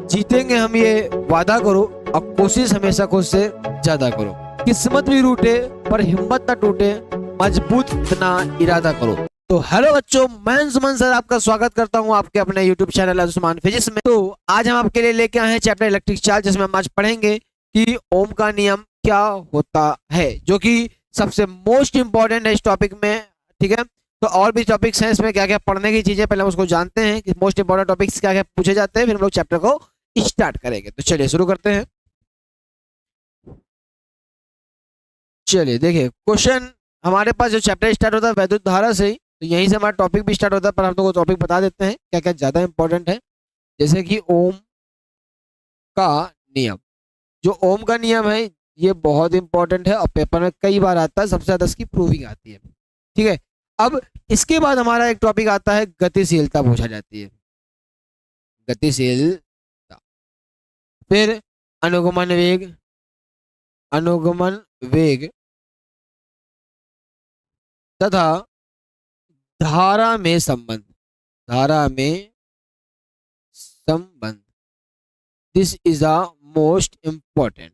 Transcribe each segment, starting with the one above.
जीतेंगे हम ये वादा करो, और कोशिश हमेशा खुद से ज्यादा करो। किस्मत भी रूठे पर हिम्मत न टूटे, मजबूत इतना इरादा करो। तो हेलो बच्चों, मैं सुमन सर आपका स्वागत करता हूं आपके अपने यूट्यूब चैनल अंशुमान फिजिक्स में। तो आज हम आपके लिए लेके आए हैं चैप्टर इलेक्ट्रिक चार्ज, जिसमें हम आज पढ़ेंगे कि ओम का नियम क्या होता है, जो कि सबसे मोस्ट इंपॉर्टेंट है इस टॉपिक में। ठीक है, तो और भी टॉपिक्स हैं इसमें, क्या क्या पढ़ने की चीजें पहले हम उसको जानते हैं कि मोस्ट इंपॉर्टेंट टॉपिक्स क्या क्या पूछे जाते हैं, फिर हम लोग चैप्टर को स्टार्ट करेंगे। तो चलिए शुरू करते हैं। चलिए देखिए, क्वेश्चन हमारे पास जो चैप्टर स्टार्ट होता है वैद्युत धारा से ही, तो यहीं से हमारा टॉपिक भी स्टार्ट होता है। पर हम लोग टॉपिक बता देते हैं क्या क्या ज्यादा इंपॉर्टेंट है, जैसे कि ओम का नियम। जो ओम का नियम है ये बहुत इंपॉर्टेंट है और पेपर में कई बार आता है, सबसे ज्यादा इसकी प्रूविंग आती है। ठीक है, अब इसके बाद हमारा एक टॉपिक आता है गतिशीलता पूछा जाती है, गतिशीलता। फिर अनुगमन वेग, अनुगमन वेग तथा धारा में संबंध, धारा में संबंध, this is a most important.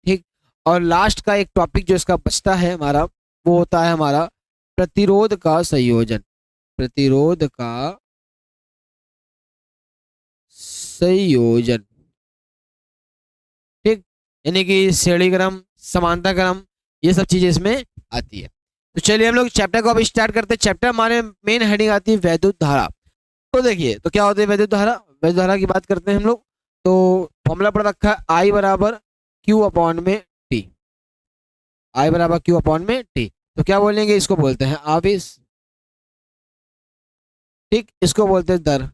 ठीक, और लास्ट का एक टॉपिक जो इसका बचता है हमारा, वो होता है हमारा प्रतिरोध का संयोजन, प्रतिरोध का संयोजन। ठीक, यानी कि श्रेणी क्रम, समानता क्रम, ये सब चीजें इसमें आती है। तो चलिए हम लोग चैप्टर को अब स्टार्ट करते हैं। चैप्टर हमारे मेन हेडिंग आती है वैद्युत धारा। तो देखिए, तो क्या होती है वैद्युत धारा। वैद्युत धारा की बात करते हैं हम लोग, तो फॉर्मूला पढ़ रखा है आई बराबर क्यू अपॉन में टी, आई बराबर क्यू अपॉन में टी। तो क्या बोलेंगे, इसको बोलते हैं आवेश। ठीक, इसको बोलते हैं दर।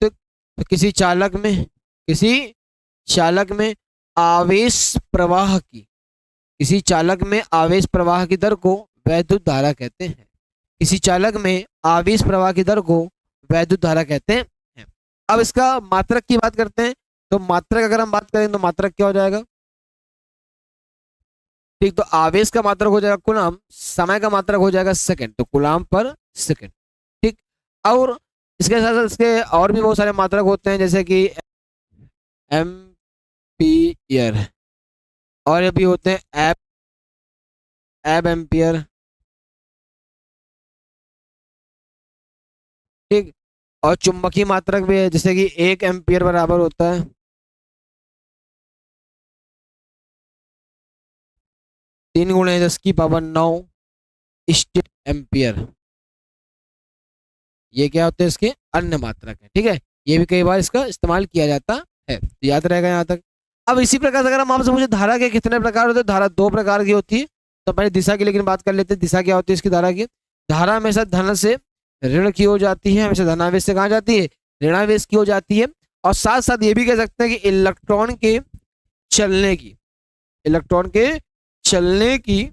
तो किसी चालक में, किसी चालक में आवेश प्रवाह की, किसी चालक में आवेश प्रवाह की दर को वैद्युत धारा कहते हैं। किसी चालक में आवेश प्रवाह की दर को वैद्युत धारा कहते हैं। अब इसका मात्रक की बात करते हैं। तो मात्रक अगर हम बात करें तो मात्रक क्या हो जाएगा। ठीक, तो आवेश का मात्रक हो जाएगा कूलाम, समय का मात्रक हो जाएगा सेकंड, तो कूलाम पर सेकंड। ठीक, और इसके साथ साथ इसके और भी बहुत सारे मात्रक होते हैं, जैसे कि एम्पियर, और ये भी होते हैं एब एम्पियर। ठीक, और चुंबकीय मात्रक भी है, जैसे कि 1 एम्पियर बराबर होता है 3 × 10⁻⁹ स्टेट एम्पियर। ये क्या होते हैं, इसके अन्य मात्रक है। ठीक है, ये भी कई बार इसका इस्तेमाल किया जाता है, तो याद रहेगा यहाँ तक। अब इसी प्रकार से अगर हम आपसे पूछे धारा के कितने प्रकार होते हैं, धारा 2 प्रकार की होती है। तो पहले दिशा की लेकिन बात कर लेते हैं। दिशा क्या होती है इसकी, धारा की। धारा हमेशा धन से ऋण की हो जाती है, हमेशा धनावेश से कहाँ जाती है, ऋणावेश की हो जाती है। और साथ साथ ये भी कह सकते हैं कि इलेक्ट्रॉन के चलने की, इलेक्ट्रॉन के चलने की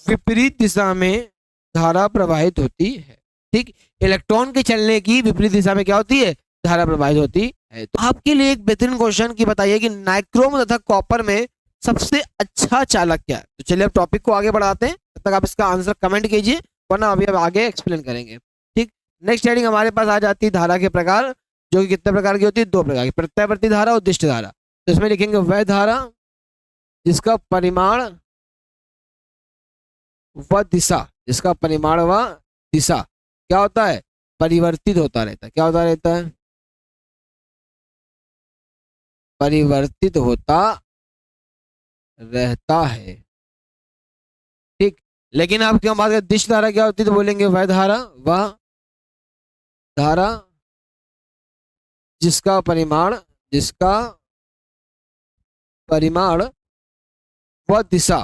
विपरीत दिशा में धारा प्रवाहित होती है। ठीक, इलेक्ट्रॉन के चलने की विपरीत दिशा में क्या होती है, धारा प्रवाहित होती है। तो आपके लिए एक बेहतरीन क्वेश्चन की बताइए कि नाइक्रोम तथा कॉपर में सबसे अच्छा चालक क्या है। तो चलिए अब टॉपिक को आगे बढ़ाते हैं, तब तक आप इसका आंसर कमेंट कीजिए, वरना अभी अब आगे एक्सप्लेन करेंगे। ठीक, नेक्स्ट हेडिंग हमारे पास आ जाती है धारा के प्रकार, जो कि कितने प्रकार की होती है, 2 प्रकार की, प्रत्यावर्ती धारा और दिष्ट धारा। तो इसमें लिखेंगे वह धारा जिसका परिमाण व दिशा, जिसका परिमाण व दिशा क्या होता है, परिवर्तित होता रहता है। क्या होता रहता है, परिवर्तित होता रहता है। ठीक, लेकिन आप क्यों बात करें दिश धारा क्या होती है, तो बोलेंगे वह धारा, वह धारा जिसका परिमाण, जिसका परिमाण व दिशा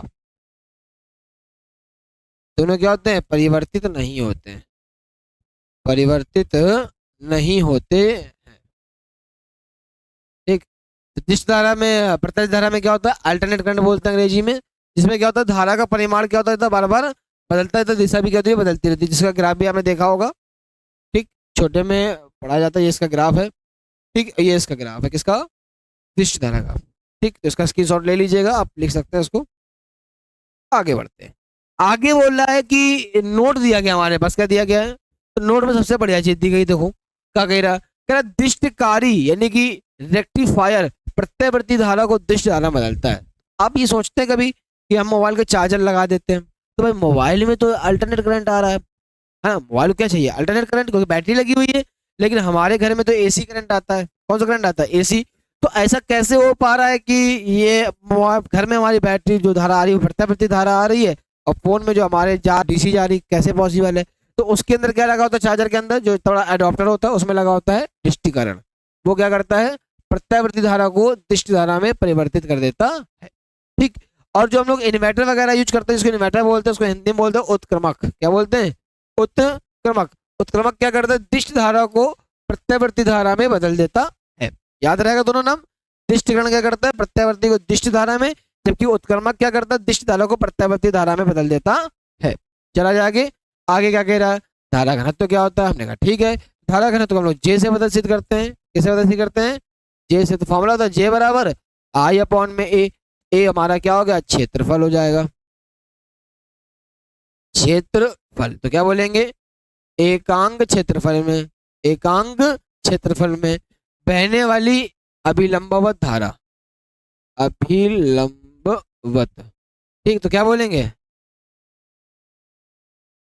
दोनों क्या होते हैं, परिवर्तित नहीं होते हैं, परिवर्तित नहीं होते हैं। ठीक, तो दिश धारा में, प्रत्यक्ष धारा में क्या होता है, अल्टरनेट करंट बोलते हैं अंग्रेजी में, जिसमें क्या होता है धारा का परिमाण क्या होता है, बार बार बदलता है, तो दिशा भी क्या होती है, बदलती रहती है, जिसका ग्राफ भी आपने देखा होगा। ठीक, छोटे में पढ़ा जाता है, ये इसका ग्राफ है। ठीक, ये इसका ग्राफ है किसका, दिश धारा का। ठीक, तो इसका स्क्रीनशॉट ले लीजिएगा, आप लिख सकते हैं इसको। आगे बढ़ते हैं। आगे बोल रहा है कि नोट दिया गया हमारे पास, क्या दिया गया है, तो नोट में सबसे बढ़िया चीज दी गई, देखो क्या कह रहा है, कह रहा दिष्टकारी यानी कि रेक्टिफायर प्रत्यावर्ती धारा को दिष्ट धारा में बदलता है। आप ये सोचते हैं कभी कि हम मोबाइल के चार्जर लगा देते हैं तो भाई मोबाइल में तो अल्टरनेट करंट आ रहा है, हाँ मोबाइल को क्या चाहिए अल्टरनेट करंट, क्योंकि बैटरी लगी हुई है। लेकिन हमारे घर में तो एसी करंट आता है। कौन सा करंट आता है? एसी। तो ऐसा कैसे हो पा रहा है कि ये घर में हमारी बैटरी जो धारा आ रही है वो प्रत्यावर्ती धारा आ रही है और फोन में जो हमारे जा डीसी जा रही, कैसे पॉसिबल है? तो उसके अंदर क्या लगा होता है? चार्जर के अंदर जो थोड़ा एडॉप्टर होता है उसमें लगा होता है डिष्टीकरण। वो क्या करता है? प्रत्यावर्ती धारा को दिष्ट धारा में परिवर्तित कर देता है। ठीक। और जो हम लोग इन्वर्टर वगैरह यूज करते हैं, इसको इन्वर्टर बोलते हैं, उसको हिंदी में बोलते हैं उत्क्रमक। क्या बोलते हैं? उत्क्रमक। उत्क्रमक क्या करता है? दिष्ट धारा को प्रत्यावर्ती धारा में बदल देता है। याद रहेगा दोनों नाम। दिष्टिकरण क्या करता है? प्रत्यावर्ती को दिष्ट धारा में, जबकि उत्क्रमक क्या करता है? दिष्ट धारा को प्रत्यावर्ती धारा में बदल देता है। चला जाए आगे क्या कह रहा है? धारा घनत्व तो क्या होता है? हमने कहा ठीक है, धारा घनत्व को हम लोग जे से प्रदर्शित करते हैं। किसे प्रदर्शित करते हैं? जे से। तो फॉर्मूला होता है जे बराबर आई अपॉन में ए। ए हमारा क्या हो गया? क्षेत्रफल हो जाएगा। क्षेत्रफल तो क्या बोलेंगे? एकांक क्षेत्रफल में, एकांक क्षेत्रफल में बहने वाली अभिलंबवत धारा, अभिलंबवत। ठीक, तो क्या बोलेंगे?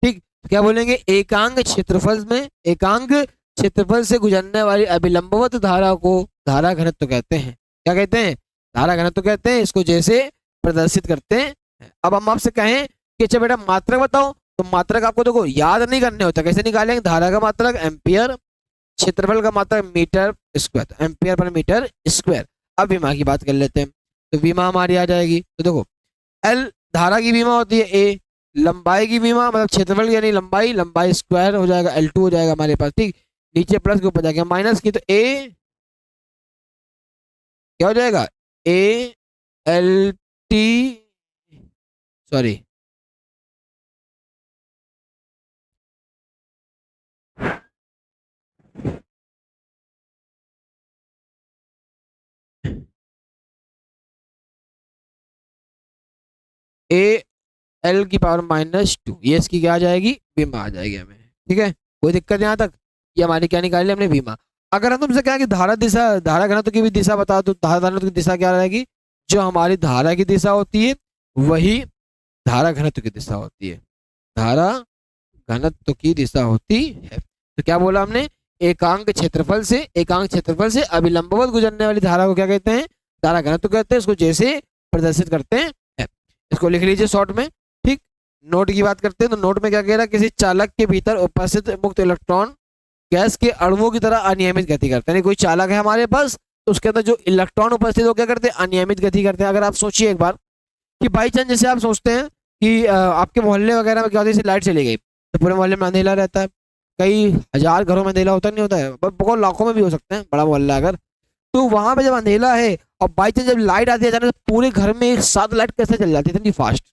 ठीक, तो क्या बोलेंगे? एकांक क्षेत्रफल में, एकांक क्षेत्रफल से गुजरने वाली अभिलंबवत धारा को धारा घनत्व कहते हैं। क्या कहते हैं? धारा घनत्व कहते हैं। इसको जैसे प्रदर्शित करते हैं। अब हम आपसे कहें कि अच्छा बेटा मात्रक बताओ, तो मात्रक आपको देखो याद नहीं करने होता। कैसे निकालेंगे? धारा का मात्रक एम्पियर, क्षेत्रफल का मात्रक metre square, ampere per metre square. अब विमा की बात कर लेते हैं, तो विमा हमारी आ जाएगी। तो देखो एल धारा की विमा होती है, ए लंबाई की विमा मतलब क्षेत्रफल यानी लंबाई, लंबाई स्क्वायर हो जाएगा, L2 हो जाएगा हमारे पास। ठीक, नीचे प्लस के ऊपर जाके माइनस की, तो ए क्या हो जाएगा? A L T, sorry A L की पावर -2, ये इसकी क्या आ जाएगी? विमा आ जाएगी हमें। ठीक है, कोई दिक्कत यहाँ तक? ये हमारी क्या निकाली हमने? विमा। अगर हम तुमसे कहें कि धारा दिशा, धारा घनत्व की भी दिशा बता दो, धारा घनत्व की दिशा क्या रहेगी? जो हमारी धारा की दिशा होती है वही धारा घनत्व की दिशा होती है, धारा घनत्व की दिशा होती है। तो क्या बोला हमने? एकांक क्षेत्रफल से, एकांक क्षेत्रफल से अभिलंबवत गुजरने वाली धारा को क्या कहते हैं? धारा घनत्व कहते हैं। इसको जैसे प्रदर्शित करते हैं, इसको लिख लीजिए शॉर्ट में। ठीक, नोट की बात करते हैं, तो नोट में क्या कह रहा है? किसी चालक के भीतर उपस्थित मुक्त इलेक्ट्रॉन गैस के अणुओं की तरह अनियमित गति करते हैं। कोई चालक है हमारे पास, तो उसके अंदर जो इलेक्ट्रॉन उपस्थित हो क्या करते हैं? अनियमित गति करते हैं। अगर आप सोचिए एक बार कि बाई चांस जैसे आप सोचते हैं कि आपके मोहल्ले वगैरह में क्या होता है, लाइट चली गई तो पूरे मोहल्ले में अंधेला रहता है। कई हजार घरों में अंधेला होता नहीं होता है, बहुत लाखों में भी हो सकते हैं, बड़ा मोहल्ला अगर। तो वहां पे जब अंधेला है और बाई चांस जब लाइट आती है अचानक, तो पूरे घर में एक साथ लाइट कैसे चल जाती है इतनी फास्ट?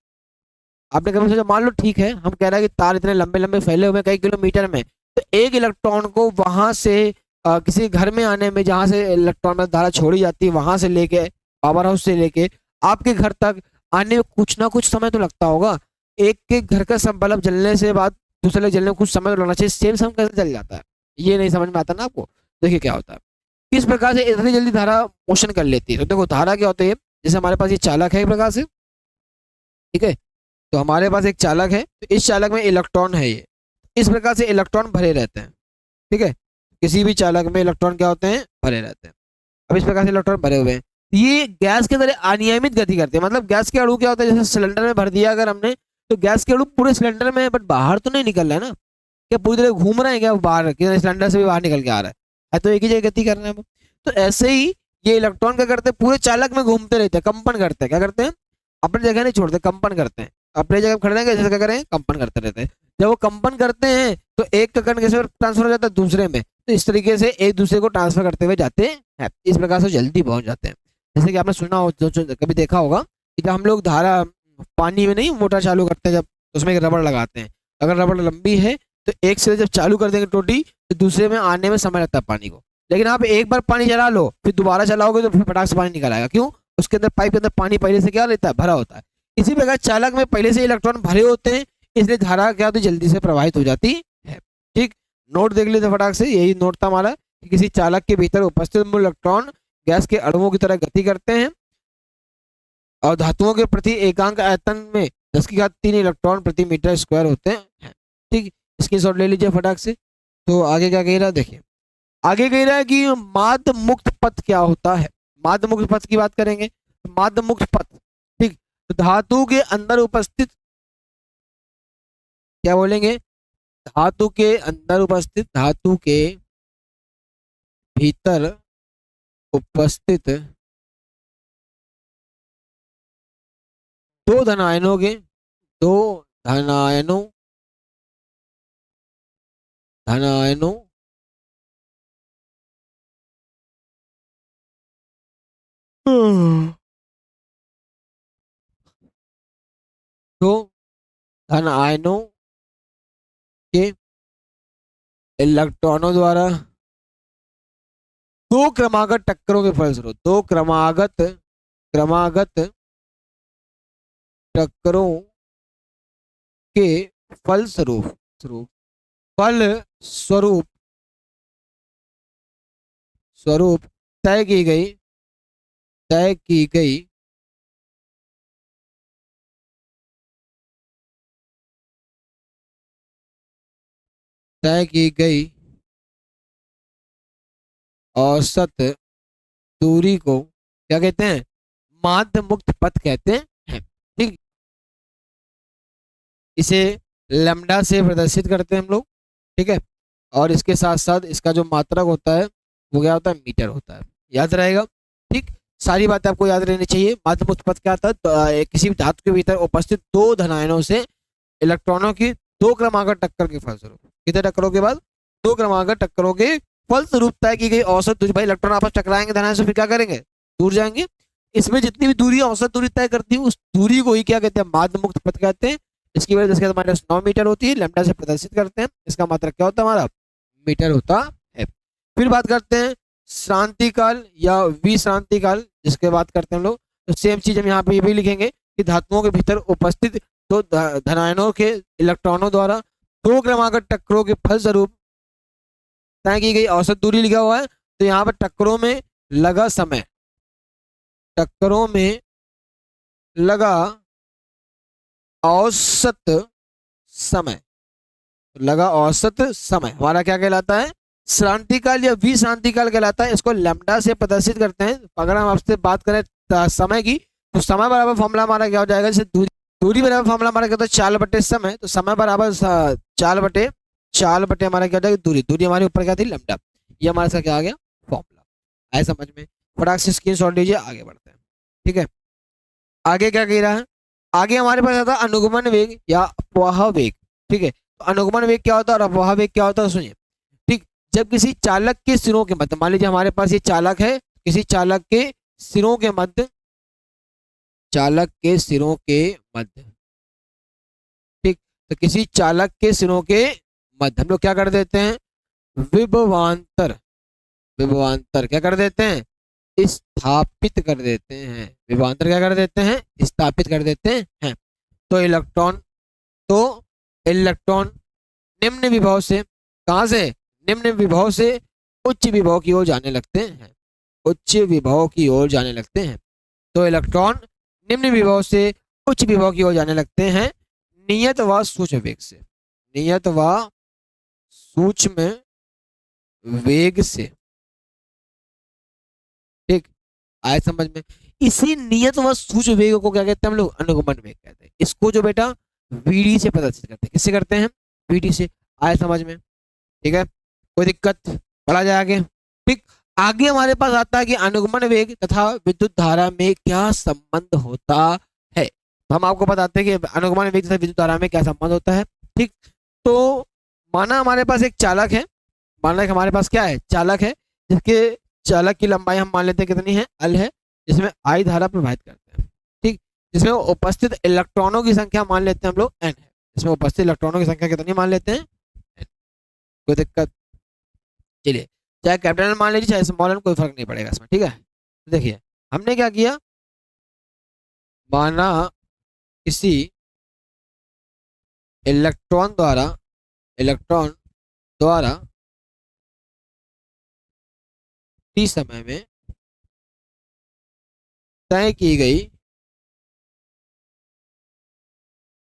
आपने कभी सोचा? मान लो ठीक है, हम कह रहे हैं कि तार इतने लंबे लंबे फैले हुए कई किलोमीटर में, तो एक इलेक्ट्रॉन को वहां से किसी घर में आने में, जहां से इलेक्ट्रॉन में धारा छोड़ी जाती है, वहां से लेके पावर हाउस से लेके आपके घर तक आने में कुछ ना कुछ समय तो लगता होगा। एक के घर का सब बल्ब जलने से बाद दूसरे जलने में कुछ समय तो लगना चाहिए। सेम समय कैसे चल जाता है? ये नहीं समझ में आता ना आपको। देखिए क्या होता है, किस प्रकार से इतनी जल्दी धारा मोशन कर लेती है। तो देखो धारा क्या होती है, जैसे हमारे पास ये चालक है एक प्रकार से, ठीक है, तो हमारे पास एक चालक है, तो इस चालक में इलेक्ट्रॉन है। ये इस प्रकार से इलेक्ट्रॉन भरे रहते हैं। ठीक है, किसी भी चालक में इलेक्ट्रॉन क्या होते हैं? भरे रहते हैं। अब इस प्रकार से इलेक्ट्रॉन भरे हुए हैं, ये गैस के तरह अनियमित गति करते हैं। मतलब गैस के अणु क्या होता है, जैसे सिलेंडर में भर दिया अगर हमने, तो गैस के अणु पूरे सिलेंडर में है, बट बाहर तो नहीं निकल रहा है ना, क्या पूरी तरह घूम रहे हैं क्या बाहर, सिलेंडर से भी बाहर निकल के आ रहा है तो एक ही जगह गति कर रहे हैं। तो ऐसे ही ये इलेक्ट्रॉन क्या करते हैं? पूरे चालक में घूमते रहते हैं, कंपन करते हैं। क्या करते हैं? अपनी जगह नहीं छोड़ते, कंपन करते हैं। अपनी जगह खड़े रहेंगे, जैसे क्या करें? कंपन करते रहते हैं। जब वो कंपन करते हैं तो एक का कण कैसे ट्रांसफर हो जाता है दूसरे में, तो इस तरीके से एक दूसरे को ट्रांसफर करते हुए जाते हैं। इस प्रकार से जल्दी पहुंच जाते हैं। जैसे कि आपने सुना हो, कभी देखा होगा कि जब हम लोग धारा पानी में नहीं मोटर चालू करते हैं, जब उसमें एक रबड़ लगाते हैं, अगर रबड़ लंबी है तो एक से जब चालू कर देंगे टोटी, तो दूसरे में आने में समय लगता है पानी को। लेकिन आप एक बार पानी चला लो, फिर दोबारा चलाओगे तो फिर फटाक से पानी निकल आएगा। क्यों? उसके अंदर पाइप के अंदर पानी पहले से क्या रहता है? भरा होता है। इसी प्रकार चालक में पहले से इलेक्ट्रॉन भरे होते हैं, इसलिए धारा क्या होती है? जल्दी से प्रवाहित हो जाती है। ठीक, नोट देख लेते फटाक से, यही नोट था हमारा कि किसी चालक के भीतर उपस्थित मूल इलेक्ट्रॉन गैस के अणुओं की तरह गति करते हैं और धातुओं के प्रति एकांक आयतन में 10⁻³ इलेक्ट्रॉन प्रति मीटर स्क्वायर होते हैं। ठीक, स्क्रीनशॉट ले लीजिए फटाक से। तो आगे क्या कह रहा है देखिए, आगे कह रहा है कि माध्य मुक्त पथ क्या होता है। माध्य मुक्त पथ की बात करेंगे। माध्य मुक्त पथ, ठीक, तो धातु के अंदर उपस्थित, क्या बोलेंगे, धातु के अंदर उपस्थित, धातु के भीतर उपस्थित दो धनायनों के, दो धनायनों धनायनों दो धनायनों के इलेक्ट्रॉनों द्वारा दो क्रमागत टक्करों के फलस्वरूप, दो क्रमागत टक्करों के फलस्वरूप फलस्वरूप स्वरूप तय की गई तय की गई तय की गई औसत दूरी को क्या कहते हैं, माध्य मुक्त पथ कहते हैं। ठीक, इसे लैम्डा से प्रदर्शित करते हैं हम लोग। ठीक है, और इसके साथ साथ इसका जो मात्रक होता है वो क्या होता है, मीटर होता है। याद रहेगा। ठीक, सारी बातें आपको याद रहनी चाहिए। माध्य मुक्त पथ क्या होता है, तो किसी भी धातु के भीतर उपस्थित दो धनायनों से इलेक्ट्रॉनों की दो क्रमागत टक्कर के फलस्वरूप, कितने टक्करों के बाद, दो क्रमागत टक्करों के फलस्वरूप तय की गई औसत दूरी। भाई इलेक्ट्रॉन आपस टकराएंगे धनायन से, फिर क्या करेंगे, दूर जाएंगे। इसमें जितनी भी दूरी औसत दूरी तय करती है उस दूरी को ही क्या कहते हैं, माध्य मुक्त पथ कहते हैं। इसकी वजह से -9 मीटर होती है, लैम्डा से प्रदर्शित करते हैं। इसका मात्रक क्या होता है हमारा, मीटर होता है। फिर बात करते हैं श्रांति काल या विश्रांति काल, जिसके बात करते हैं हम लोग। तो सेम चीज हम यहाँ पे ये भी लिखेंगे कि धातुओं के भीतर उपस्थित दो धनायनों के इलेक्ट्रॉनों द्वारा दो क्रमागत टक्करों के फलस्वरूप तय की गई औसत दूरी लिखा हुआ है। तो यहाँ पर टक्करों में लगा समय, टक्करों में लगा औसत समय, लगा औसत समय हमारा क्या कहलाता है, श्रांतिकाल या विश्रांतिकाल कहलाता है। इसको लैम्डा से प्रदर्शित करते हैं। अगर हम आपसे बात करें समय की, तो समय बराबर फॉर्मूला हमारा क्या हो जाएगा, जैसे दूरी बराबर फॉर्मूला हमारा क्या होता है, 4/समय। तो समय बराबर 4/4 हमारा क्या हो जाएगा, दूरी हमारे ऊपर क्या थी, लैम्डा। ये हमारे साथ क्या आ गया, फॉर्मूला। आए समझ में, फटाक से स्क्रीनशॉट लीजिए, आगे बढ़ते हैं। ठीक है, आगे क्या कह रहा है, आगे हमारे पास आता है अनुगमन वेग या अपवाह वेग। ठीक है, तो अनुगमन वेग क्या होता है और अपवाह वेग क्या होता है, सुनिए। ठीक, जब किसी चालक के सिरों के मध्य, मान लीजिए हमारे पास ये चालक है, किसी चालक के सिरों के मध्य, चालक के सिरों के मध्य, ठीक, तो किसी चालक के सिरों के मध्य हम लोग क्या कर देते हैं, विभवांतर, विभवांतर क्या कर देते हैं, स्थापित कर देते हैं। विभवांतर क्या कर देते हैं, स्थापित कर देते हैं। तो इलेक्ट्रॉन निम्न विभव से, कहां से, निम्न विभव से उच्च विभव की ओर जाने लगते हैं, उच्च विभव की ओर जाने लगते हैं। तो इलेक्ट्रॉन निम्न विभव से उच्च विभव की ओर जाने लगते हैं नियत व सूक्ष्म वेग से, नियत व सूक्ष्म वेग से। ठीक, आए समझ में। इसी नियत व सूक्ष्म वेग को क्या कहते हैं हम लोग, अनुगमन वेग कहते हैं। इसको जो बेटा वीडी से प्रदर्शित करते हैं, किससे करते हैं, वीडी से। आए समझ में, ठीक है, कोई दिक्कत, बढ़ा जाए आगे। ठीक, आगे हमारे पास आता है कि अनुगमन वेग तथा विद्युत धारा में क्या संबंध होता है। तो हम आपको बताते हैं कि अनुगमन वेग तथा विद्युत धारा में क्या संबंध होता है। ठीक, तो माना हमारे पास एक चालक है, माना कि हमारे पास क्या है, चालक है, जिसके चालक की लंबाई हम मान लेते हैं कितनी है, L है, जिसमें I धारा प्रवाहित करते हैं। ठीक, जिसमें उपस्थित इलेक्ट्रॉनों की संख्या मान लेते हैं हम लोग N है, इसमें उपस्थित इलेक्ट्रॉनों की संख्या कितनी मान लेते हैं, N। कोई दिक्कत, चलिए, चाहे कैपिटल मान लीजिए चाहे स्मॉल एन, कोई फर्क नहीं पड़ेगा इसमें। ठीक है, देखिए हमने क्या किया, माना किसी इलेक्ट्रॉन द्वारा टी समय में तय की गई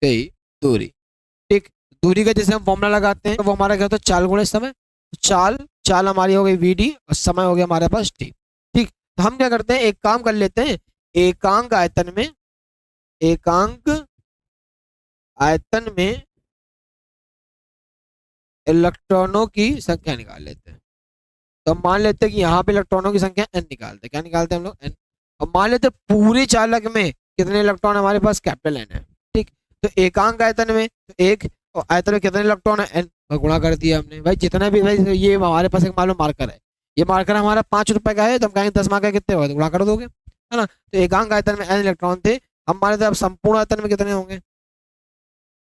गई दूरी। ठीक, दूरी का जैसे हम फॉर्मूला लगाते हैं तो वो हमारा क्या होता है, चाल गुणे समय। चाल चाल हमारी हो गई वीडी और समय हो गया हमारे पास टी। ठीक, तो हम क्या करते हैं, एक काम कर लेते हैं, एकांक आयतन में, एकांक आयतन में इलेक्ट्रॉनों की संख्या निकाल लेते हैं। तो हम मान लेते हैं कि यहाँ पे इलेक्ट्रॉनों की संख्या n निकालते हैं। क्या निकालते हैं हम लोग, n। और मान लेते हैं पूरे चालक में कितने इलेक्ट्रॉन हमारे पास, कैपिटल N है। ठीक, तो एकांक आयतन में तो एक, और आयतन में कितने इलेक्ट्रॉन है, n, और गुणा कर दिया हमने भाई जितना भी। भाई ये हमारे पास एक मालूम मार्कर है, ये मार्कर हमारा 5 रुपए का है, तो हम कहेंगे 10 मार्कर कितने होगा, तो गुणा कर दोगे, है ना। तो एकांक आयतन में n इलेक्ट्रॉन थे, हम मान लेते हैं अब संपूर्ण आयतन में कितने होंगे,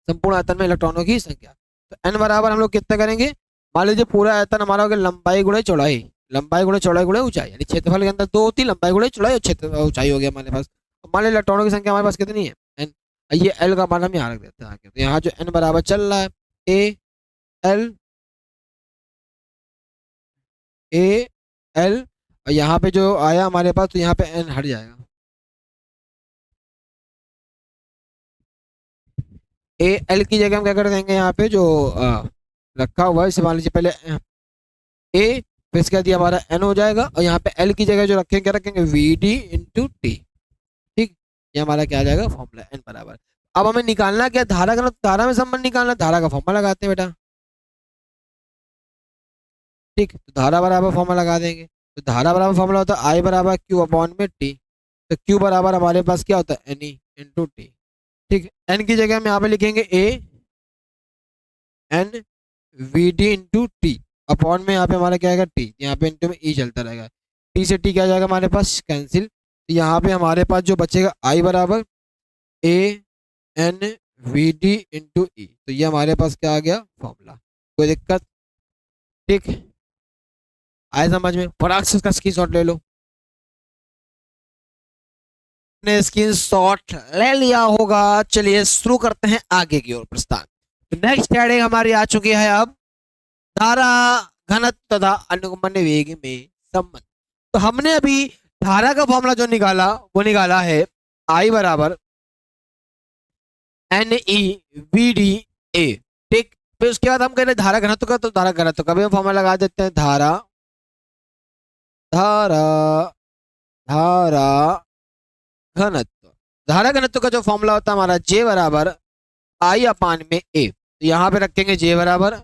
संपूर्ण आयतन में इलेक्ट्रॉनों की संख्या। तो n बराबर हम लोग कितना करेंगे, मान लीजिए पूरा आयतन हमारा हो गया लंबाई गुणे चौड़ाई, लंबाई गुणे चौड़ाई गुणे ऊंचाई, यानी क्षेत्रफल के अंदर 2 होती है, लंबाई गुणे चौड़ाई और क्षेत्र ऊंचाई हो गया हमारे पास। मान लीजिए इलेक्ट्रॉनों की संख्या हमारे पास कितनी है, n। ये l का मान हम यहाँ रख देते हैं आगे। तो यहाँ जो n बराबर चल रहा है a l a l, और यहाँ पे जो आया हमारे पास तो यहाँ पे n हट जाएगा, ए एल की जगह हम क्या कर देंगे, यहाँ पे जो रखा हुआ है इसे मान लीजिए पहले ए, फिर इसके बाद ये हमारा एन हो जाएगा, और यहाँ पे एल की जगह जो रखेंगे क्या रखेंगे, वी डी इंटू टी। ठीक, ये हमारा क्या आ जाएगा फॉर्मूला, एन बराबर। अब हमें निकालना क्या, धारा का, धारा में संबंध निकालना, धारा का फॉर्मूला लगाते हैं बेटा। ठीक, तो धारा बराबर फॉर्मूला लगा देंगे। तो धारा बराबर फॉर्मूला होता है आई बराबर क्यू अपॉन में टी। तो क्यू बराबर हमारे पास क्या होता है, एन ई इंटू टी। ठीक, एन की जगह हम यहाँ पे लिखेंगे A N V D into T, upon में यहाँ पे हमारा क्या आएगा टी, यहाँ पे इंटू में ई चलता रहेगा, टी से टी क्या जाएगा हमारे पास कैंसिल। तो यहाँ पे हमारे पास जो बचेगा आई बराबर ए एन वी डी इंटू ई। तो ये हमारे पास क्या आ गया फॉर्मूला, कोई दिक्कत। ठीक, आए समझ में, फटाक से इसका स्क्रीनशॉट ले लो। ने स्क्रीनशॉट ले लिया होगा, चलिए शुरू करते हैं आगे की ओर प्रस्थान। तो नेक्स्ट हेडिंग हमारी आ चुकी है अब धारा घनत्व तथा अनुगमन वेग में संबंध। तो हमने अभी धारा का फॉर्मूला जो निकाला वो निकाला है आई बराबर N E V D A. ठीक, फिर उसके बाद हम कह रहे हैं धारा घनत्व का, तो धारा घनत्व का भी हम फॉर्मूला लगा देते हैं, धारा धारा धारा घनत्व। धारा घनत्व का जो फॉर्मूला होता है हमारा जे बराबर आई अपान में ए। तो यहाँ पे रखेंगे जे बराबर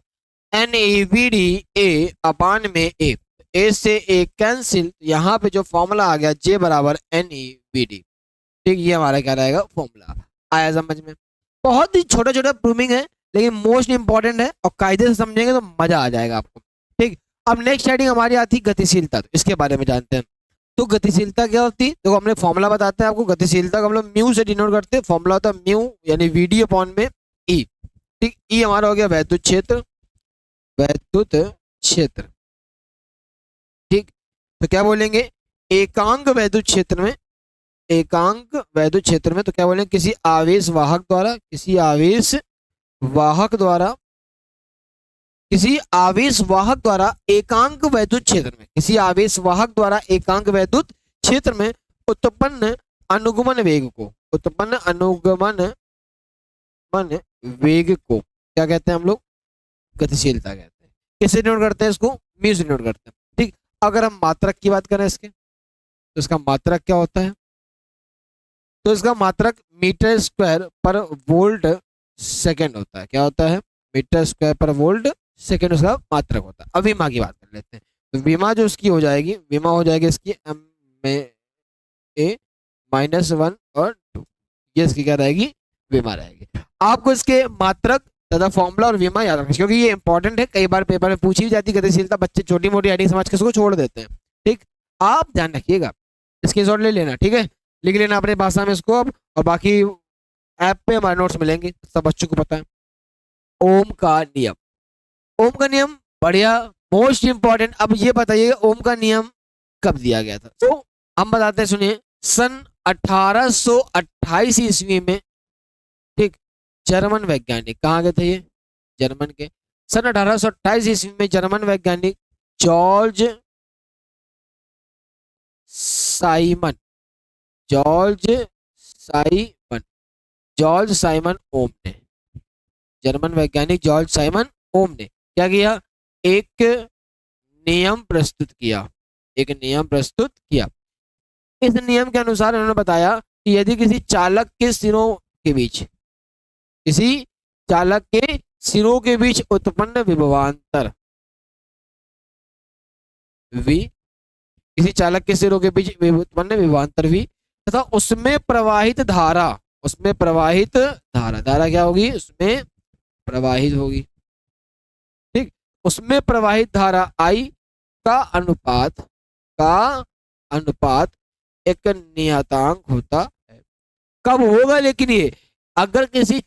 N E V D A upon में ए, ए से ए कैंसिल, यहाँ पे जो फॉर्मूला आ गया जे बराबर एन ई वी डी। ठीक, ये हमारा क्या रहेगा फॉर्मूला, आया समझ में। बहुत ही छोटा छोटा प्रूविंग है लेकिन मोस्ट इंपॉर्टेंट है, और कायदे से समझेंगे तो मजा आ जाएगा आपको। ठीक, अब नेक्स्ट हेडिंग हमारी आती है गतिशीलता, तो इसके बारे में जानते हैं। तो गतिशीलता क्या होती है, देखो हमने फॉर्मूला बताते हैं आपको, गतिशीलता को हम लोग म्यू से डिनोट करते हैं, फॉर्मूला होता है म्यू यानी वी डी अपॉन में ई। ठीक, ई हमारा हो गया वैद्युत क्षेत्र, वैद्युत क्षेत्र। ठीक, तो क्या बोलेंगे, एकांक वैद्युत क्षेत्र में, एकांक वैद्युत क्षेत्र में तो क्या बोलेंगे, किसी आवेश वाहक द्वारा, किसी आवेश वाहक द्वारा, किसी आवेश वाहक द्वारा एकांक वैद्युत क्षेत्र में, किसी आवेश वाहक द्वारा एकांक वैद्युत क्षेत्र में उत्पन्न अनुगमन वेग को, उत्पन्न अनुगमन मन वेग को क्या कहते हैं हम लोग, गतिशीलता कहते हैं। किससे नोट करते हैं इसको, म्यू से नोट करते हैं। ठीक, अगर हम मात्रक की बात करें इसके, तो इसका मात्रक क्या होता है, तो इसका मात्रक मीटर स्क्वायर पर वोल्ट सेकंड होता है। क्या होता है, मीटर स्क्वायर पर वोल्ट सेकंड उसका मात्रक होता है। अब विमा की बात कर लेते हैं, तो विमा जो उसकी हो जाएगी, विमा हो जाएगी इसकी एम में ए -1 और 2, ये इसकी क्या रहेगी विमा रहेगी। आपको इसके मात्रक तथा फॉर्मूला और विमा याद रखना, क्योंकि ये इंपॉर्टेंट है, कई बार पेपर में पूछी भी जाती है गतिशीलता, बच्चे छोटी मोटी हेडिंग समझ के इसको छोड़ देते हैं। ठीक, आप ध्यान रखिएगा, स्क्रीनशॉट ले लेना, ठीक है, लिख लेना अपने भाषा में इसको अब, और बाकी ऐप पे हमारे नोट्स मिलेंगे, सब बच्चों को पता है। ओम का नियम, ओम का नियम बढ़िया, मोस्ट इंपॉर्टेंट। अब ये बताइए ओम का नियम कब दिया गया था, तो हम बताते हैं, सुनिए, सन 1828 ईस्वी में। ठीक, जर्मन वैज्ञानिक, कहाँ गए थे ये, जर्मन के, सन 1828 ईस्वी में जर्मन वैज्ञानिक जॉर्ज साइमन जॉर्ज साइमन ओम ने, जर्मन वैज्ञानिक जॉर्ज साइमन ओम ने क्या किया, एक नियम प्रस्तुत किया। इस नियम के अनुसार उन्होंने बताया कि यदि किसी चालक के सिरों के बीच उत्पन्न विभवांतर v तथा उसमें प्रवाहित धारा क्या होगी, उसमें प्रवाहित होगी, ठीक, उसमें प्रवाहित धारा I का अनुपात एक नियतांक होता है। कब होगा लेकिन ये, अगर किसी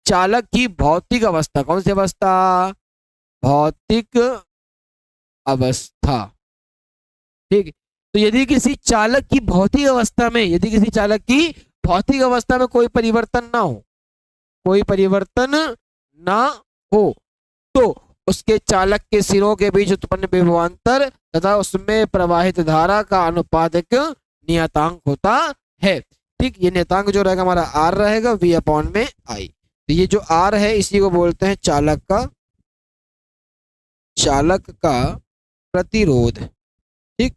चालक की भौतिक अवस्था, कौन सी अवस्था, भौतिक अवस्था, ठीक। तो यदि किसी चालक की भौतिक अवस्था में कोई परिवर्तन ना हो तो उसके चालक के सिरों के बीच उत्पन्न विभवांतर तथा उसमें प्रवाहित धारा का अनुपात एक नियतांक होता है, ठीक। ये नियतांक जो रहेगा हमारा R रहेगा V/I। तो ये जो R है इसी को बोलते हैं चालक का प्रतिरोध, ठीक।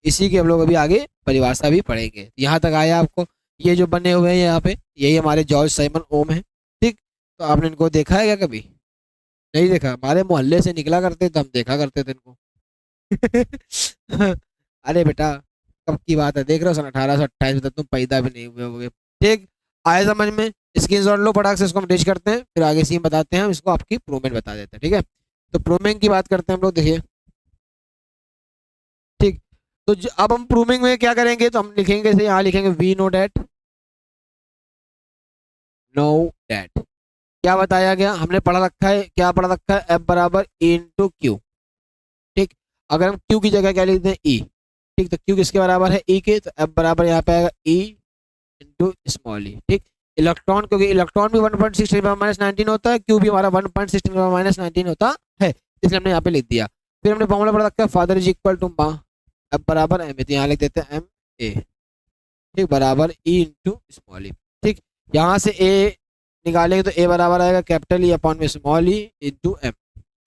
इसी की हम लोग अभी आगे परिभाषा भी पढ़ेंगे। यहाँ तक आया आपको, ये जो बने हुए हैं यहाँ पे, यही हमारे जॉर्ज साइमन ओम है, ठीक। तो आपने इनको देखा है क्या कभी? नहीं देखा? हमारे मोहल्ले से निकला करते तो हम देखा करते थे इनको। अरे बेटा कब की बात है, देख रहे हो, सन 1828 में तुम पैदा भी नहीं हुए होगे, ठीक। आए समझ में? स्क्रीनशॉट लो फटाक से, इसको हम टेस्ट करते हैं, फिर आगे सीन बताते हैं, हम इसको आपकी प्रूवमेंट बता देते हैं, ठीक है। तो प्रूविंग की बात करते हैं हम लोग, देखिए, ठीक। तो अब हम प्रूविंग में क्या करेंगे, तो हम लिखेंगे, से यहाँ लिखेंगे वी नो डैट क्या बताया गया, हमने पढ़ा रखा है, क्या पढ़ा रखा है, F बराबर E इंटू क्यू, ठीक। अगर हम Q की जगह क्या लिखते हैं, E, ठीक। तो Q किसके बराबर है, E के, तो F बराबर यहाँ पे आएगा E इंटू स्मॉल e, ठीक। इलेक्ट्रॉन, क्योंकि इलेक्ट्रॉन भी 1.16 - 19 होता है, Q भी हमारा 1.16 - 19 होता है, इसलिए हमने यहाँ पे लिख दिया। फिर हमने फॉर्मूला पढ़ा रखा है, फादर इज इक्वल टू माँ, F बराबर M, तो यहाँ लिख देते हैं MA, ठीक, बराबर E इंटू स्मॉल e, ठीक। यहाँ से A निकालेंगे तो A बराबर आएगा कैपिटल E अपॉन में स्मॉल e इंटू M,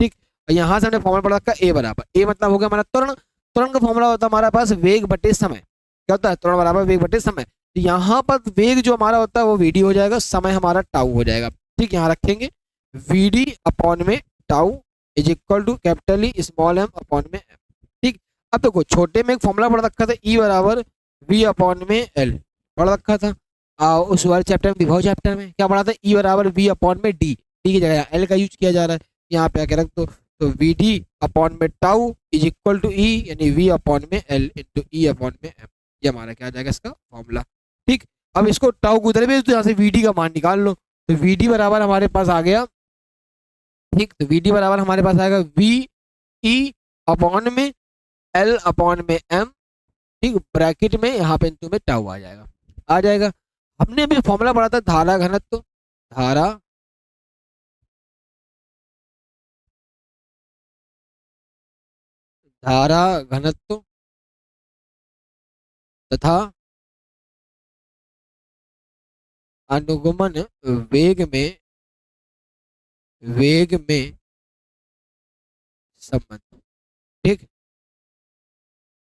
ठीक। और यहाँ से हमने फॉर्मूला पढ़ा रखा है A बराबर, A मतलब हो गया हमारा त्वरण का फॉर्मूला होता है हमारे पास वेग बटे समय, क्या होता है, त्वरण बराबर वेग बटे समय। तो यहाँ पर वेग जो हमारा होता है वो VD हो जाएगा, समय हमारा टाउ हो जाएगा, ठीक। यहाँ रखेंगे VD अपॉन में tau is equal to capital E small m upon में M, ठीक। अब देखो छोटे में एक फॉर्मूला पढ़ रखा था, E बराबर V अपॉन में L पढ़ रखा था, उस वाले चैप्टर में, विभव चैप्टर में क्या पढ़ा था, E बराबर V अपॉन में D की जगह L का यूज किया जा रहा है, यहाँ पे आके रख दो, तो VD अपॉन में tau is equal to E, यानी V अपॉन में L इंटू E अपॉन में M, ये हमारा क्या आ जाएगा इसका फॉर्मूला, ठीक। अब इसको टाउ को उधर भेज दो, यहाँ से VD का मान निकाल लो, तो VD बराबर हमारे पास आ गया, ठीक। तो VD बराबर हमारे पास आएगा VE अपॉन में L अपॉन में M, ठीक, ब्रैकेट में यहाँ पे इंटू में टाउ आ जाएगा। हमने अभी फॉर्मूला पढ़ा था धारा घनत्व तथा अनुगमन वेग में संबंध, ठीक।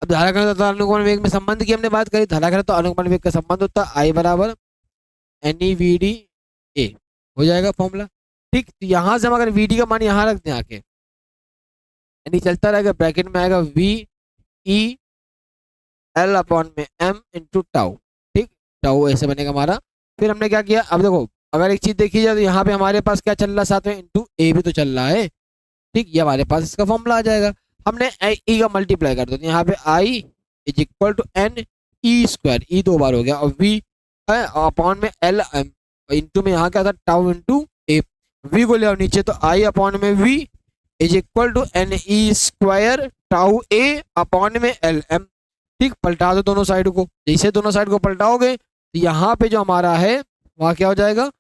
अब धारा घनत्व तथा अनुगमन वेग में संबंध की हमने बात करी, धारा घनत्व अनुगमन वेग का संबंध होता है I बराबर NEVDA हो जाएगा फॉर्मूला, ठीक। तो यहां से हम अगर VD का मान यहाँ रख दें आके, यानी चलता रहेगा, ब्रैकेट में आएगा VE L अपॉन में M इंटू टाउ, ठीक, टाउ ऐसे बनेगा हमारा। फिर हमने क्या किया, अब देखो अगर एक चीज देखी जाए तो यहाँ पे हमारे पास क्या चल रहा है, साथ में इंटू A भी तो चल रहा है, ठीक। ये हमारे पास इसका फॉर्मूला आ जाएगा। हमने E का मल्टीप्लाई कर दो, तो यहाँ पे I is equal to NE square, E 2 बार हो गया, और V अपॉन में L M इंटू में यहाँ क्या था, टाउ इंटू A, V को ले आओ नीचे, तो I अपॉन में V is equal to NE square tau A upon में L M, ठीक। पलटा दो दोनों साइड को, जैसे दोनों साइड को पलटाओगे तो यहाँ पे जो हमारा है वहाँ क्या हो जाएगा,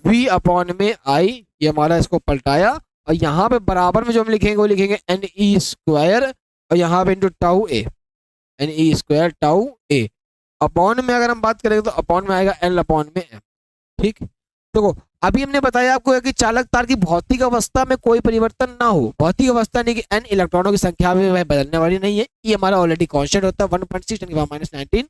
V अपॉन में I, ये हमारा इसको पलटाया, और यहाँ पे बराबर में जो हम लिखेंगे वो लिखेंगे NE स्क्वायर, और यहाँ पे into tau A, N E square tau A. Upon में अगर हम बात करेंगे तो अपॉन में आएगा एल अपॉन में एम। ठीक, देखो अभी हमने बताया आपको है कि चालक तार की भौतिक अवस्था में कोई परिवर्तन ना हो। भौतिक अवस्था यानी कि एन इलेक्ट्रॉनों की संख्या में वह बदलने वाली नहीं है। ये हमारा ऑलरेडी कांस्टेंट होता है 1.6 × 10⁻⁹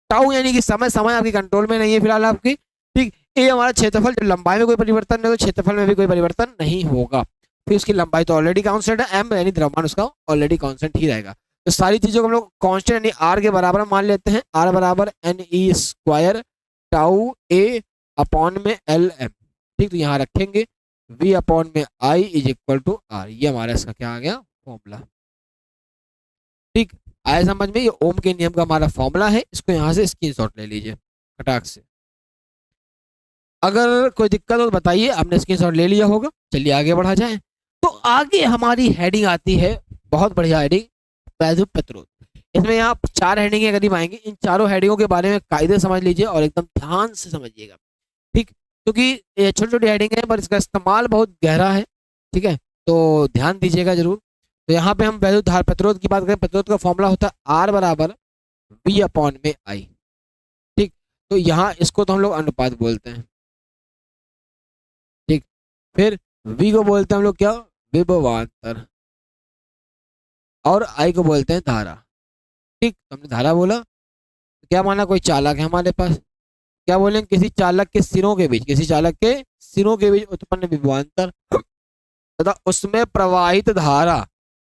टाउ यानी कि समय समय आपकी कंट्रोल में नहीं है फिलहाल आपकी। ठीक, ए हमारा क्षेत्रफल, जो लंबाई में कोई परिवर्तन नहीं, तो क्षेत्रफल में भी कोई परिवर्तन नहीं होगा। फिर उसकी लंबाई तो ऑलरेडी कांस्टेंट है, एम यानी द्रव्यमान उसका ऑलरेडी कांस्टेंट ही रहेगा। तो सारी चीजों को हम लोग कांस्टेंट यानी आर के बराबर मान लेते हैं। आर बराबर N E square tau A upon में एल एम। ठीक, तो यहाँ रखेंगे v अपॉन में I is equal to are. ये हमारा इसका क्या आ गया फॉर्मूला। ठीक, आया समझ में? ये ओम के नियम का हमारा फॉर्मूला है। इसको यहाँ से स्क्रीनशॉट ले लीजिए फटाक से। अगर कोई दिक्कत हो तो बताइए, आपने स्क्रीनशॉट ले लिया होगा। चलिए आगे बढ़ा जाए। तो आगे हमारी हेडिंग आती है, बहुत बढ़िया हेडिंग, वैद्युत प्रतिरोध। इसमें यहाँ 4 हेडिंगें करीब आएंगी। इन चारों हेडिंगों के बारे में कायदे समझ लीजिए और एकदम ध्यान से समझिएगा। ठीक, क्योंकि ये छोटी छोटी हेडिंग है पर इसका इस्तेमाल बहुत गहरा है। ठीक है, तो ध्यान दीजिएगा जरूर। तो यहाँ पे हम वैद्युत धारा प्रतिरोध की बात करें, प्रतिरोध का फॉर्मूला होता है आर बराबर वी अपॉन में आई। ठीक, तो यहाँ इसको तो हम लोग अनुपात बोलते हैं। ठीक, फिर वी को बोलते हैं हम लोग क्या, विभवांतर, और आई को बोलते हैं धारा। ठीक, हमने धारा बोला तो क्या माना, कोई चालक है हमारे पास, क्या बोलेंगे, किसी चालक के सिरों के बीच, किसी चालक के सिरों के बीच उत्पन्न विभवांतर तथा उसमें प्रवाहित धारा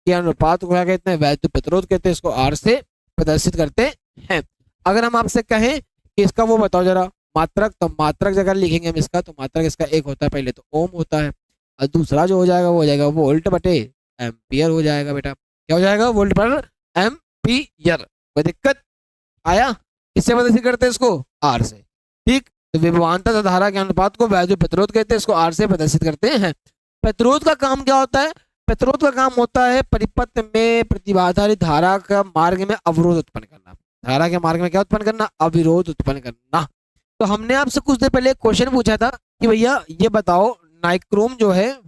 के अनुपात को क्या कहते हैं, वैद्युत प्रतिरोध कहते हैं। इसको आर से प्रदर्शित करते हैं। अगर हम आपसे कहें कि इसका वो बताओ जरा मात्रक, तो मात्रक जगह लिखेंगे हम इसका, तो मात्रक इसका एक होता है, पहले तो ओम होता है, और दूसरा जो हो जाएगा वो हो जाएगा वोल्ट बटे एम्पियर हो जाएगा। बेटा क्या हो जाएगा, वोल्ट पर एम्पियर। कोई दिक्कत आया? किससे प्रदर्शित करते हैं इसको, आर से। ठीक, तो विभवांतर धारा के अनुपात को वैद्युत प्रतिरोध कहते हैं, इसको आर से प्रदर्शित करते हैं। प्रतिरोध का काम क्या होता है, प्रतिरोध का काम होता है परिपथ में प्रतिबाधारी धारा का मार्ग में अवरोध उत्पन्न करना। धारा के मार्ग में क्या उत्पन्न करना, अविरोध उत्पन्न करना। तो हमने आपसे कुछ देर पहले क्वेश्चन पूछा था कि भैया ये बताओ नाइक्रोम जो है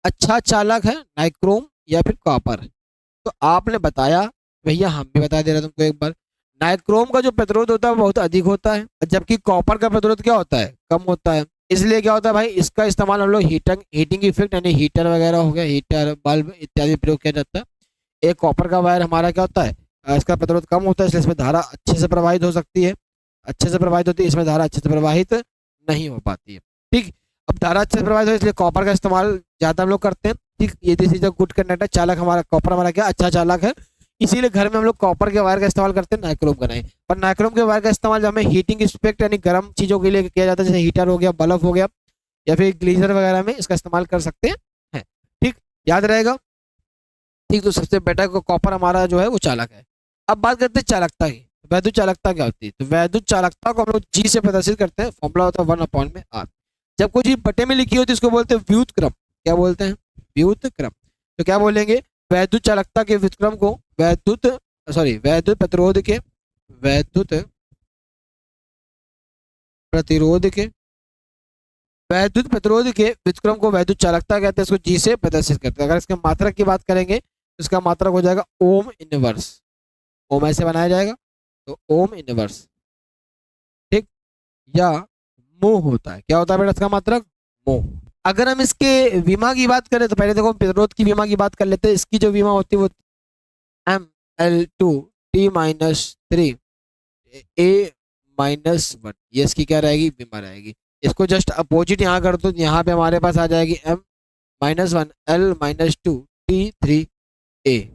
अच्छा चालक है, नाइक्रोम या फिर कॉपर? तो आपने बताया, भैया हम भी बता दे रहे तुमको एक बार, नाइक्रोम का जो प्रतिरोध होता है वो बहुत अधिक होता है, जबकि कॉपर का प्रतिरोध क्या होता है, कम होता है। इसलिए क्या होता है भाई, इसका इस्तेमाल हम लोग हीटिंग इफेक्ट यानी हीटर वगैरह हो गया, हीटर बल्ब इत्यादि प्रयोग किया जाता है। एक कॉपर का वायर हमारा क्या होता है, इसका प्रतिरोध कम होता है, इसलिए इसमें धारा अच्छे से प्रवाहित हो सकती है, अच्छे से प्रवाहित होती है, इसमें धारा अच्छे से प्रवाहित नहीं हो पाती है। ठीक, अब धारा अच्छे से प्रवाहित हो इसलिए कॉपर का इस्तेमाल ज्यादा हम लोग करते हैं। ठीक, ये this is a good conductor, चालक हमारा कॉपर हमारा क्या अच्छा चालक है, इसीलिए घर में हम लोग कॉपर के वायर का इस्तेमाल करते हैं, नाइक्रोम का नहीं। पर नाइक्रोम के वायर का इस्तेमाल जब हमें हीटिंग इफेक्ट यानी गर्म चीजों के लिए किया जाता है, जैसे हीटर हो गया, बल्ब हो गया, या फिर ग्लीजर वगैरह में इसका इस्तेमाल कर सकते हैं। ठीक, याद रहेगा। ठीक, तो सबसे बेटर को कॉपर हमारा जो है वो चालक है। अब बात करते हैं चालकता की। वैद्युत चालकता क्या होती है, तो वैद्युत चालकता को हम लोग जी से प्रदर्शित करते हैं, फॉर्मूला होता है 1/r। जब कोई चीज बटे में लिखी होती है इसको बोलते हैं व्युत क्रम। क्या बोलते हैं, व्युत क्रम। तो क्या बोलेंगे, वैद्युत चालकता के व्युत्क्रम को वैद्युत प्रतिरोध के वैद्युत प्रतिरोध के व्युत्क्रम को वैद्युत चालकता कहते हैं, इसको जी से प्रदर्शित करते हैं। अगर इसके मात्रक की बात करेंगे तो इसका मात्रक हो जाएगा ओम इनवर्स। ओम ऐसे बनाया जाएगा, तो ओम इनवर्स। ठीक, या मोह होता है, क्या होता है बेटा इसका मात्रक, मोह। अगर हम इसके विमा की बात करें तो पहले देखो प्रतिरोध की विमा की बात कर लेते हैं। इसकी जो विमा होती है वो ml2t-3 a-1, ये इसकी क्या रहेगी, विमा रहेगी। इसको जस्ट अपोजिट यहाँ कर दो, यहाँ पे हमारे पास आ जाएगी m-1 l-2 t3 a,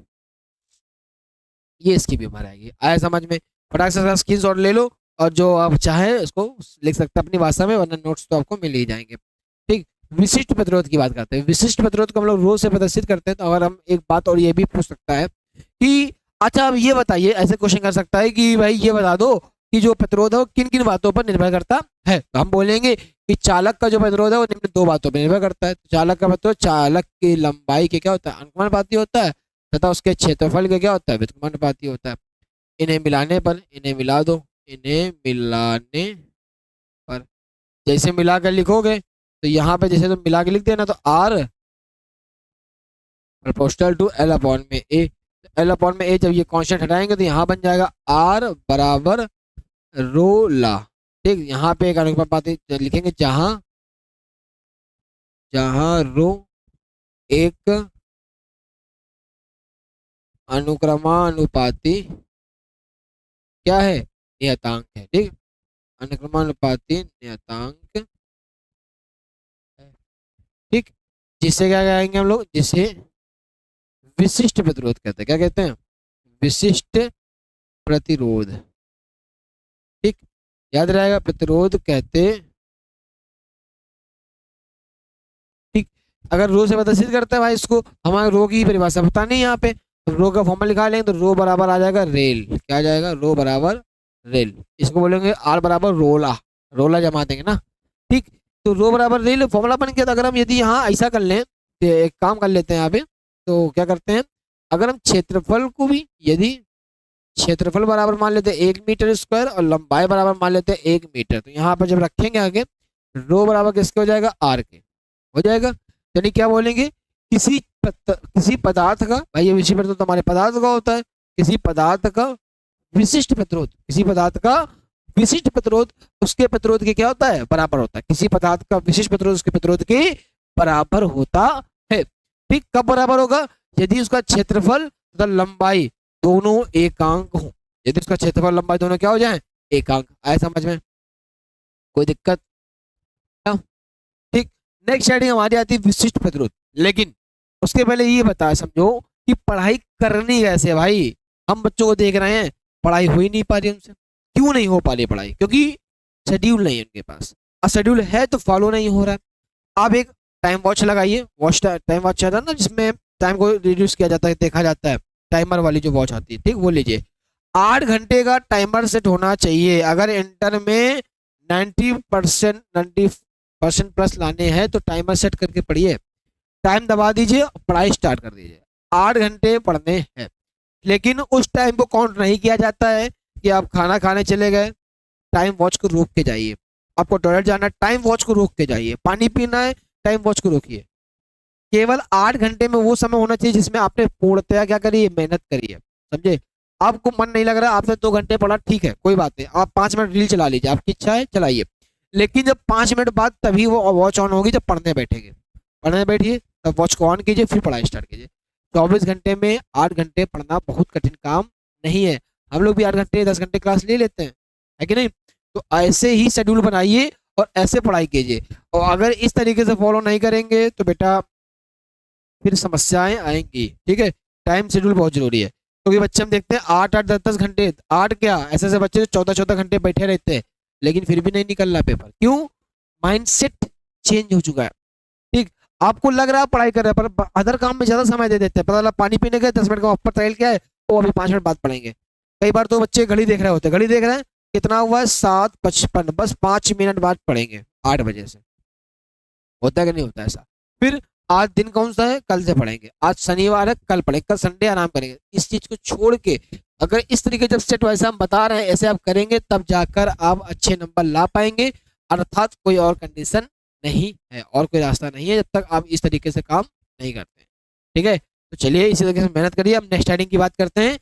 ये इसकी विमा रहेगी। आया समझ में? फटाक से स्क्रीनशॉट ले लो और जो आप चाहें उसको लिख सकते हैं अपनी भाषा में, वरना नोट्स तो आपको मिल ही जाएंगे। ठीक, विशिष्ट प्रतिरोध की बात करते हैं। विशिष्ट प्रतिरोध को हम लोग रो से प्रदर्शित करते हैं। तो अगर हम एक बात और ये भी पूछ सकता है कि अच्छा अब ये बताइए, ऐसे क्वेश्चन कर सकता है कि भाई ये बता दो कि जो प्रतिरोध है वो किन किन बातों पर निर्भर करता है। तो हम बोलेंगे कि चालक का जो प्रतिरोध है वो निम्न 2 बातों पर निर्भर करता है। तो चालक का प्रतिरोध चालक की लंबाई के क्या होता है, अनुक्रमानुपाती होता है, तथा उसके क्षेत्रफल के क्या होता है, व्युत्क्रमानुपाती होता है। इन्हें मिलाने पर, इन्हें मिला दो, इन्हें मिलाने पर जैसे मिलाकर लिखोगे तो यहाँ पे जैसे तुम मिला के लिख देना, तो R proportional to L upon में A। एल अपॉन में ए, जब ये कांस्टेंट हटाएंगे तो यहाँ बन जाएगा आर बराबर रो ला। ठीक, यहाँ पे एक अनुपात लिखेंगे जहां जहां रो एक अनुक्रमानुपाती क्या है, नियतांक है। ठीक, अनुक्रमानुपाती नियतांक है। ठीक, जिससे क्या कहेंगे हम लोग, जिसे विशिष्ट प्रतिरोध कहते हैं। क्या कहते हैं, विशिष्ट प्रतिरोध। ठीक, याद रहेगा, प्रतिरोध कहते। ठीक, अगर रो से प्रदर्शित करते हैं भाई इसको, हमारे रो की परिभाषा पता नहीं यहाँ पे, तो रो का फॉर्मूला निकाल लेंगे तो रो बराबर आ जाएगा रेल। क्या आ जाएगा, रो बराबर रेल। इसको बोलेंगे आर बराबर रोला, रोला जमा देंगे ना। ठीक, तो रो बराबर रेल फॉर्मूला बन गया। तो अगर हम यदि यहाँ ऐसा कर लें, तो एक काम कर लेते हैं यहाँ पे, तो क्या करते हैं, अगर हम क्षेत्रफल को भी, यदि क्षेत्रफल बराबर मान लेते हैं 1 मीटर स्क्वायर और लंबाई बराबर मान लेते हैं 1 मीटर, तो यहाँ पर जब रखेंगे आगे, रो बराबर किसके हो जाएगा, आर के हो जाएगा। यानी क्या बोलेंगे, किसी पदार्थ का, भाई ये विषय पर तो हमारे पदार्थ का होता है, किसी पदार्थ का विशिष्ट प्रतिरोध, किसी पदार्थ का विशिष्ट प्रतिरोध उसके प्रतिरोध के क्या होता है, बराबर होता है। किसी पदार्थ का विशिष्ट प्रतिरोध उसके प्रतिरोध के बराबर होता है। ठीक, कब बराबर होगा, यदि उसका क्षेत्रफल तथा लंबाई दोनों एकांक हो। यदि उसका क्षेत्रफल लंबाई दोनों क्या हो जाए, एकांक। आए समझ में, कोई दिक्कत। ठीक, नेक्स्ट हेडिंग हमारी आती है विशिष्ट प्रतिरोध। लेकिन उसके पहले ये बता समझो कि पढ़ाई करनी कैसे। भाई हम बच्चों को देख रहे हैं, पढ़ाई हो ही नहीं पा रही उनसे। क्यों नहीं हो पा रही पढ़ाई, क्योंकि शेड्यूल नहीं है उनके पास। और शेड्यूल है तो फॉलो नहीं हो रहा है। आप एक टाइम वॉच लगाइए, वॉच टाइम वॉच आता है ना, जिसमें टाइम को रिड्यूस किया जाता है, देखा जाता है, टाइमर वाली जो वॉच आती है। ठीक, वो लीजिए, 8 घंटे का टाइमर सेट होना चाहिए। अगर इंटर में 90% प्लस लाने हैं तो टाइमर सेट करके पढ़िए। टाइम दबा दीजिए, पढ़ाई स्टार्ट कर दीजिए। 8 घंटे पढ़ने हैं, लेकिन उस टाइम को काउंट नहीं किया जाता है कि आप खाना खाने चले गए, टाइम वॉच को रोक के जाइए। आपको टॉयलेट जाना है, टाइम वॉच को रोक के जाइए। पानी पीना है, टाइम वॉच को रोकिए। केवल 8 घंटे में वो समय होना चाहिए जिसमें आपने पूर्णतया क्या करी है, मेहनत करी है। समझे, आपको मन नहीं लग रहा, आपने 2 घंटे पढ़ा, ठीक है, कोई बात नहीं, आप 5 मिनट रील चला लीजिए, आपकी इच्छा है चलाइए। लेकिन जब 5 मिनट बाद तभी वो वॉच ऑन होगी जब पढ़ने बैठेंगे। पढ़ने बैठिए, तब वॉच को ऑन कीजिए, फिर पढ़ाई स्टार्ट कीजिए। 24 घंटे में 8 घंटे पढ़ना बहुत कठिन काम नहीं है। हम लोग भी 8 घंटे 10 घंटे क्लास ले लेते हैं, है कि नहीं। तो ऐसे ही शेड्यूल बनाइए और ऐसे पढ़ाई कीजिए। और अगर इस तरीके से फॉलो नहीं करेंगे तो बेटा फिर समस्याएं आएंगी। ठीक है, टाइम शेड्यूल बहुत जरूरी है, क्योंकि बच्चे हम देखते हैं 8-8 10-10 घंटे, 8 क्या, ऐसे ऐसे बच्चे 14-14 घंटे बैठे रहते हैं, लेकिन फिर भी नहीं निकल रहा पेपर। क्यों, माइंडसेट चेंज हो चुका है। ठीक, आपको लग रहा है पढ़ाई कर रहे हैं, पर अदर काम में ज्यादा समय दे देते हैं। पता लगा पानी पीने गए, 10 मिनट का ऊपर ट्रायल क्या है, वो अभी 5 मिनट बाद पढ़ेंगे। कई बार तो बच्चे घड़ी देख रहे होते हैं, घड़ी देख रहे हैं कितना हुआ है 7:55, बस 5 मिनट बाद पढ़ेंगे 8 बजे से। होता है कि नहीं होता ऐसा। फिर आज दिन कौन सा है, कल से पढ़ेंगे, आज शनिवार है कल पढ़ेंगे, कल संडे आराम करेंगे। इस चीज को छोड़ के अगर इस तरीके जब सेट वैसे हम बता रहे हैं ऐसे आप करेंगे, तब जाकर आप अच्छे नंबर ला पाएंगे। अर्थात कोई और कंडीशन नहीं है और कोई रास्ता नहीं है जब तक आप इस तरीके से काम नहीं करते। ठीक है, तो चलिए इसी तरीके से मेहनत करिए। अब नेक्स्ट हेडिंग की बात करते हैं,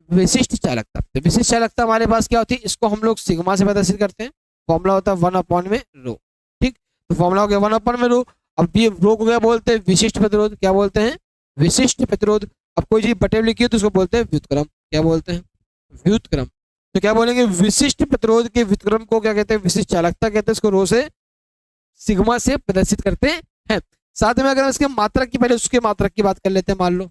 विशिष्ट चालकता। तो विशिष्ट चालकता हमारे पास क्या होती है, इसको हम लोग सिग्मा से प्रदर्शित करते हैं। फॉर्मूला होता है 1/रो। ठीक, तो फॉर्मूला हो गया 1/रो। अब ये रो को क्या बोलते हैं, विशिष्ट प्रतिरोध। क्या बोलते हैं, विशिष्ट प्रतिरोध। अब कोई चीज बटे लिखी है तो उसको बोलते हैं व्युत्क्रम। क्या बोलते हैं, व्युत्क्रम। तो क्या बोलेंगे, विशिष्ट प्रतिरोध के व्युत्क्रम को क्या कहते हैं, विशिष्ट चालकता कहते हैं। इसको रो से सिग्मा से प्रदर्शित करते हैं। साथ में अगर हम इसके मात्रक की, पहले उसके मात्रक की बात कर लेते हैं। मान लो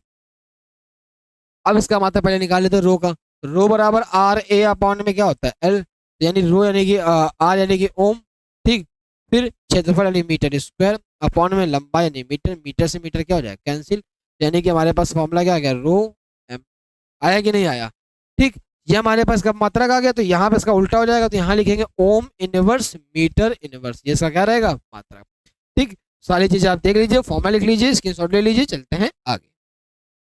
अब इसका मात्रक पहले निकाल लेते हैं रो का। रो बराबर आर ए अपॉन में क्या होता है, एल, यानी रो यानी कि आर यानी कि ओम। ठीक, फिर क्षेत्रफल यानी मीटर स्क्वायर अपॉन में लंबाई यानी मीटर। मीटर से मीटर क्या हो जाएगा, कैंसिल। यानी कि हमारे पास फॉर्मूला क्या आ गया, रो एम। आया कि नहीं आया। ठीक, ये हमारे पास कब मात्रक आ गया, तो यहाँ पे इसका उल्टा हो जाएगा, तो यहाँ लिखेंगे ओम इनवर्स मीटर इनवर्स। ये इसका क्या रहेगा, मात्रक। ठीक, सारी चीजें आप देख लीजिए, फॉर्मूला लिख लीजिए, स्क्रीनशॉट ले लीजिए, चलते हैं आगे।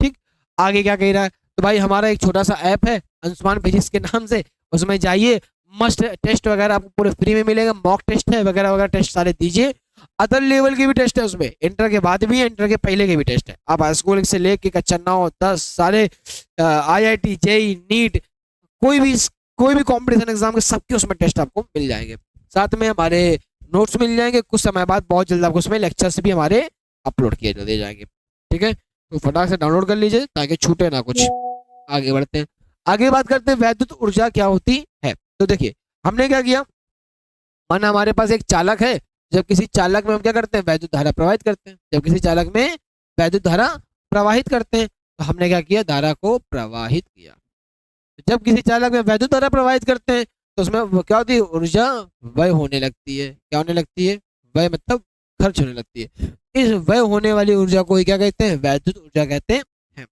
ठीक, आगे क्या कह रहा है, तो भाई हमारा एक छोटा सा ऐप है अंशुमान फिजिक्स के नाम से, उसमें जाइए, मस्ट टेस्ट वगैरह आपको पूरे फ्री में मिलेगा। मॉक टेस्ट है वगैरह वगैरह, टेस्ट सारे दीजिए अदर लेवल के भी टेस्ट है उसमें, इंटर के बाद भी है, इंटर के पहले के भी टेस्ट है। आप हाई स्कूल से लेके कक्षा 9 10 सारे IIT JEE नीट कोई भी कंपटीशन एग्जाम के सबके उसमें टेस्ट आपको मिल जाएंगे। साथ में हमारे नोट्स मिल जाएंगे, कुछ समय बाद बहुत जल्द आपको उसमें लेक्चर्स भी हमारे अपलोड किए दिए जाएंगे। ठीक है, तो फटाक से डाउनलोड कर लीजिए ताकि छूटे ना कुछ। आगे बढ़ते हैं, आगे बात करते हैं वैद्युत ऊर्जा क्या होती है। तो देखिए हमने क्या किया, माना हमारे पास एक चालक है, जब किसी चालक में हम क्या करते हैं, वैद्युत धारा प्रवाहित करते हैं। जब किसी चालक में वैद्युत धारा प्रवाहित करते हैं तो हमने क्या किया, धारा को प्रवाहित किया। जब किसी चालक में वैद्युत धारा प्रवाहित करते हैं तो उसमें क्या होती है, ऊर्जा व्यय होने लगती है। क्या होने लगती है, व्यय मतलब खर्च होने लगती है। इस व्यय होने वाली ऊर्जा को ही क्या कहते हैं, वैद्युत ऊर्जा कहते हैं।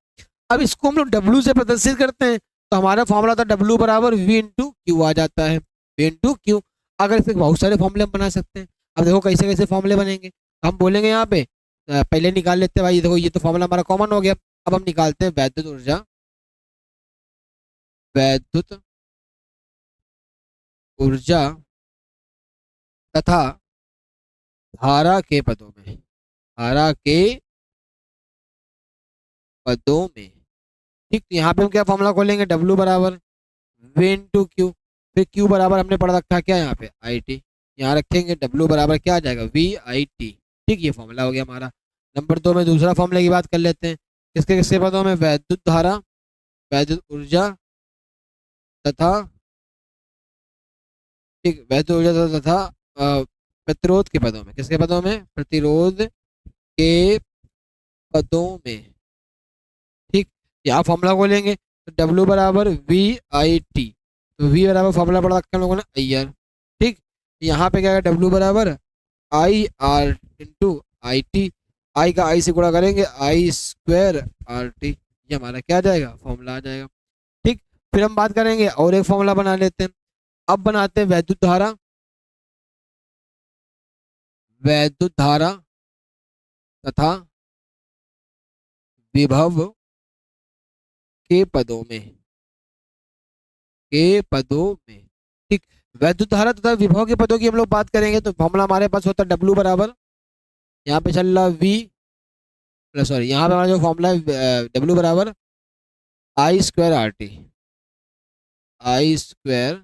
अब इसको हम लोग W से प्रदर्शित करते हैं तो हमारा फॉर्मूला था W बराबर V इंटू क्यू आ जाता है, V इंटू क्यू। अगर इसके बहुत सारे फॉर्मूले हम बना सकते हैं। अब देखो कैसे कैसे फॉर्मूले बनेंगे, हम बोलेंगे यहाँ पे पहले निकाल लेते हैं भाई, देखो ये तो फॉर्मूला हमारा कॉमन हो गया। अब हम निकालते हैं वैद्युत ऊर्जा, वैद्युत ऊर्जा तथा धारा के पदों में, धारा के पदों में। ठीक, तो यहाँ पे हम क्या फॉर्मूला खोलेंगे, W बराबर V इंटू क्यू। फिर Q बराबर हमने पढ़ रखा क्या यहाँ पे, IT, यहाँ रखेंगे W बराबर क्या आ जाएगा, VIT। ठीक, ये फॉर्मूला हो गया हमारा। नंबर 2 में दूसरा फॉर्मूले की बात कर लेते हैं, किसके किसके पदों में, वैद्युत धारा, वैद्युत ऊर्जा तथा, ठीक, वैद्युत ऊर्जा तथा प्रतिरोध के पदों में। किसके पदों में, प्रतिरोध के पदों में। ठीक, यहाँ फॉर्मूला खोलेंगे तो W बराबर VIT, तो V बराबर फॉर्मूला पढ़ा रखा हम लोगों ने IR। ठीक, यहाँ पे क्या है, W बराबर IR इंटू IT, I का I से गुणा करेंगे I स्क्वायर RT, ये हमारा क्या आ जाएगा, फॉर्मूला आ जाएगा। ठीक, फिर हम बात करेंगे और एक फॉर्मूला बना लेते हैं। अब बनाते हैं वैद्युत धारा, वैद्युत धारा तथा विभव के पदों में, के पदों में। ठीक, वैद्युत धारा तथा विभव के पदों की हम लोग बात करेंगे तो फॉर्मूला हमारे पास होता है W बराबर, यहाँ पे चल रहा V प्लस, सॉरी यहाँ पे हमारा जो फॉर्मूला है W बराबर I square RT, I square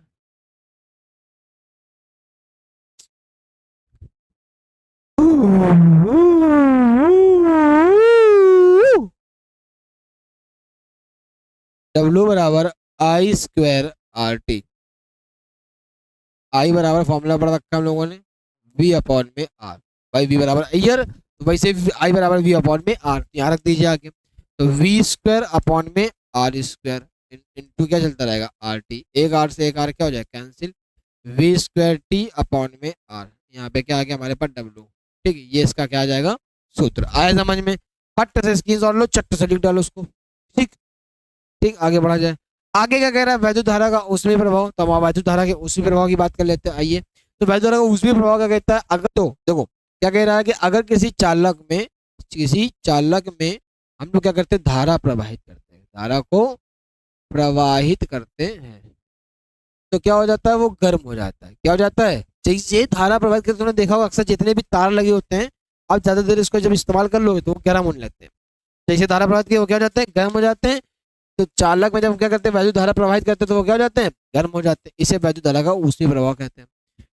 W बराबर I स्क्वायर RT। I बराबर फॉर्मूला पढ़ रखा हम लोगों ने V अपॉन में R, भाई V बराबर आयर, तो वैसे I बराबर V अपॉन में R यहाँ रख दीजिए आगे। तो V स्क्वायर अपॉन में R स्क्वायर इंटू क्या चलता रहेगा, RT, एक R से एक R क्या हो जाएगा, cancel, V square T upon में R, यहाँ पे क्या आ गया हमारे पास W। ठीक, ये इसका क्या आ जाएगा, सूत्र। आया समझ में, फट से स्क्रीनशॉट लो, चट से लिख डालो उसको। ठीक, ठीक, आगे बढ़ा जाए। आगे क्या कह रहा है, वैद्युत धारा का ऊष्मीय प्रभाव। तो हम वैद्युत धारा के ऊष्मीय प्रभाव की बात कर लेते हैं। आइए, तो वैद्युत धारा का ऊष्मीय प्रभाव क्या कहता है, अगर, तो देखो क्या कह रहा है कि अगर किसी चालक में हम लोग क्या करते हैं, धारा प्रवाहित करते हैं, धारा को प्रवाहित करते हैं, तो क्या हो जाता है, वो गर्म हो जाता है। क्या हो जाता है, जैसे धारा प्रवाहित करते, तुमने देखा होगा अक्सर जितने भी तार लगे होते हैं, आप ज्यादा देर इसको जब इस्तेमाल कर लोगे तो वो गर्म होने लगते हैं। जैसे धारा प्रवाहित किए वो क्या हो जाते हैं, गर्म हो जाते हैं। तो चालक में जब हम क्या करते हैं, वैद्युत धारा प्रवाहित करते हैं तो वो क्या हो जाते हैं, गर्म हो जाते हैं। इसे वैद्युत धारा का ऊष्मीय प्रभाव कहते हैं।